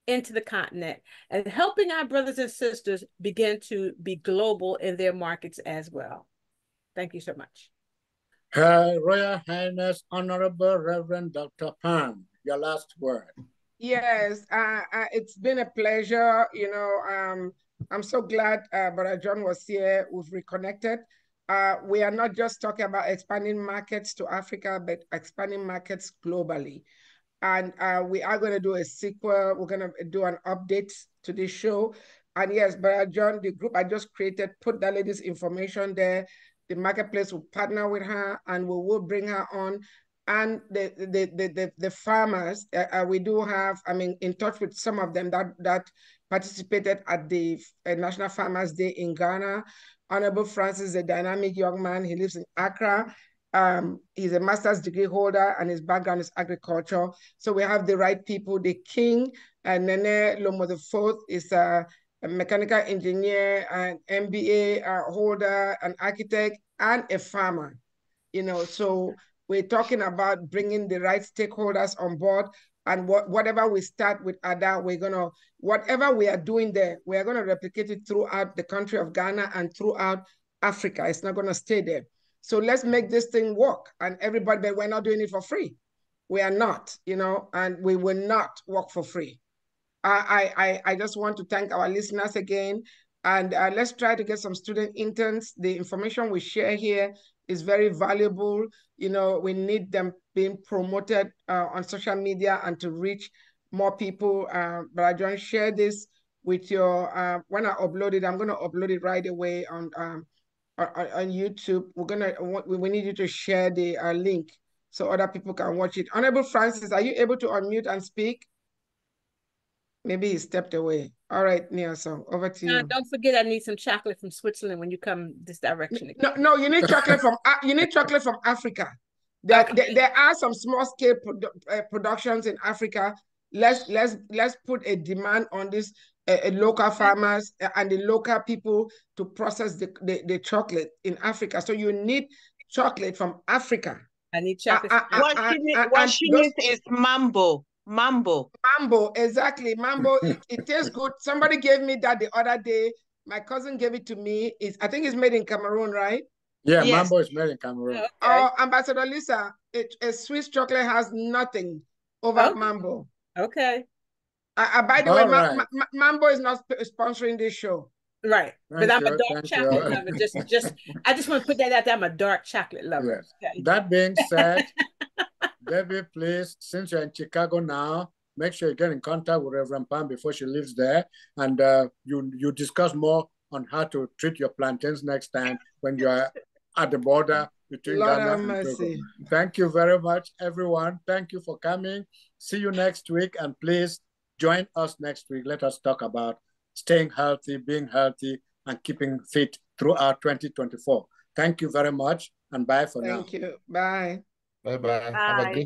into the continent and helping our brothers and sisters begin to be global in their markets as well. Thank you so much. Her Royal Highness, Honorable Reverend Dr. Pam, your last word. Yes, it's been a pleasure. You know, I'm so glad Brother John was here. We've reconnected. We are not just talking about expanding markets to Africa, but expanding markets globally. And we are going to do a sequel. We're going to do an update to this show. And yes, Brother John, the group I just created, put that lady's information there. The marketplace will partner with her, and we will bring her on. And the farmers, we do have, I mean, in touch with some of them that participated at the National Farmers Day in Ghana. Honorable Francis is a dynamic young man. He lives in Accra. He's a master's degree holder, and his background is agriculture. So we have the right people. The king, Nene Lomo IV, is a mechanical engineer, an MBA holder, an architect, and a farmer. You know, so we're talking about bringing the right stakeholders on board, and whatever we start with Ada, whatever we are doing there, we are gonna replicate it throughout the country of Ghana and throughout Africa. It's not gonna stay there. So let's make this thing work. And everybody, but we're not doing it for free. We are not, you know, and we will not work for free. I just want to thank our listeners again. And let's try to get some student interns. The information we share here is very valuable. You know, we need them being promoted on social media and to reach more people. But I just share this with your, when I upload it, I'm going to upload it right away on YouTube. We need you to share the link so other people can watch it. Honorable Francis, are you able to unmute and speak? Maybe he stepped away. All right, Nielsen, over to you. Don't forget, I need some chocolate from Switzerland when you come this direction again. No, you need chocolate from Africa. There are some small scale productions in Africa. Let's put a demand on this local farmers and the local people to process the chocolate in Africa. So you need chocolate from Africa. I need chocolate. Washington is mambo. Mambo. Mambo, exactly. Mambo, it tastes good. Somebody gave me that the other day. My cousin gave it to me. I think it's made in Cameroon, right? Yeah, yes. Mambo is made in Cameroon. Okay. Ambassador Lisa, a Swiss chocolate has nothing over Mambo. Okay. By the way, Mambo is not sponsoring this show. Right. But I'm a dark chocolate lover. I just want to put that out there. I'm a dark chocolate lover. Yes. Okay. That being said, Debbie, please, since you're in Chicago now, make sure you get in contact with Reverend Pam before she leaves there. And you discuss more on how to treat your plantains next time when you are at the border between Ghana and Togo. Thank you very much, everyone. Thank you for coming. See you next week. And please join us next week. Let us talk about staying healthy, being healthy, and keeping fit throughout 2024. Thank you very much. And bye for now. Thank you. Bye. Bye-bye. Have a great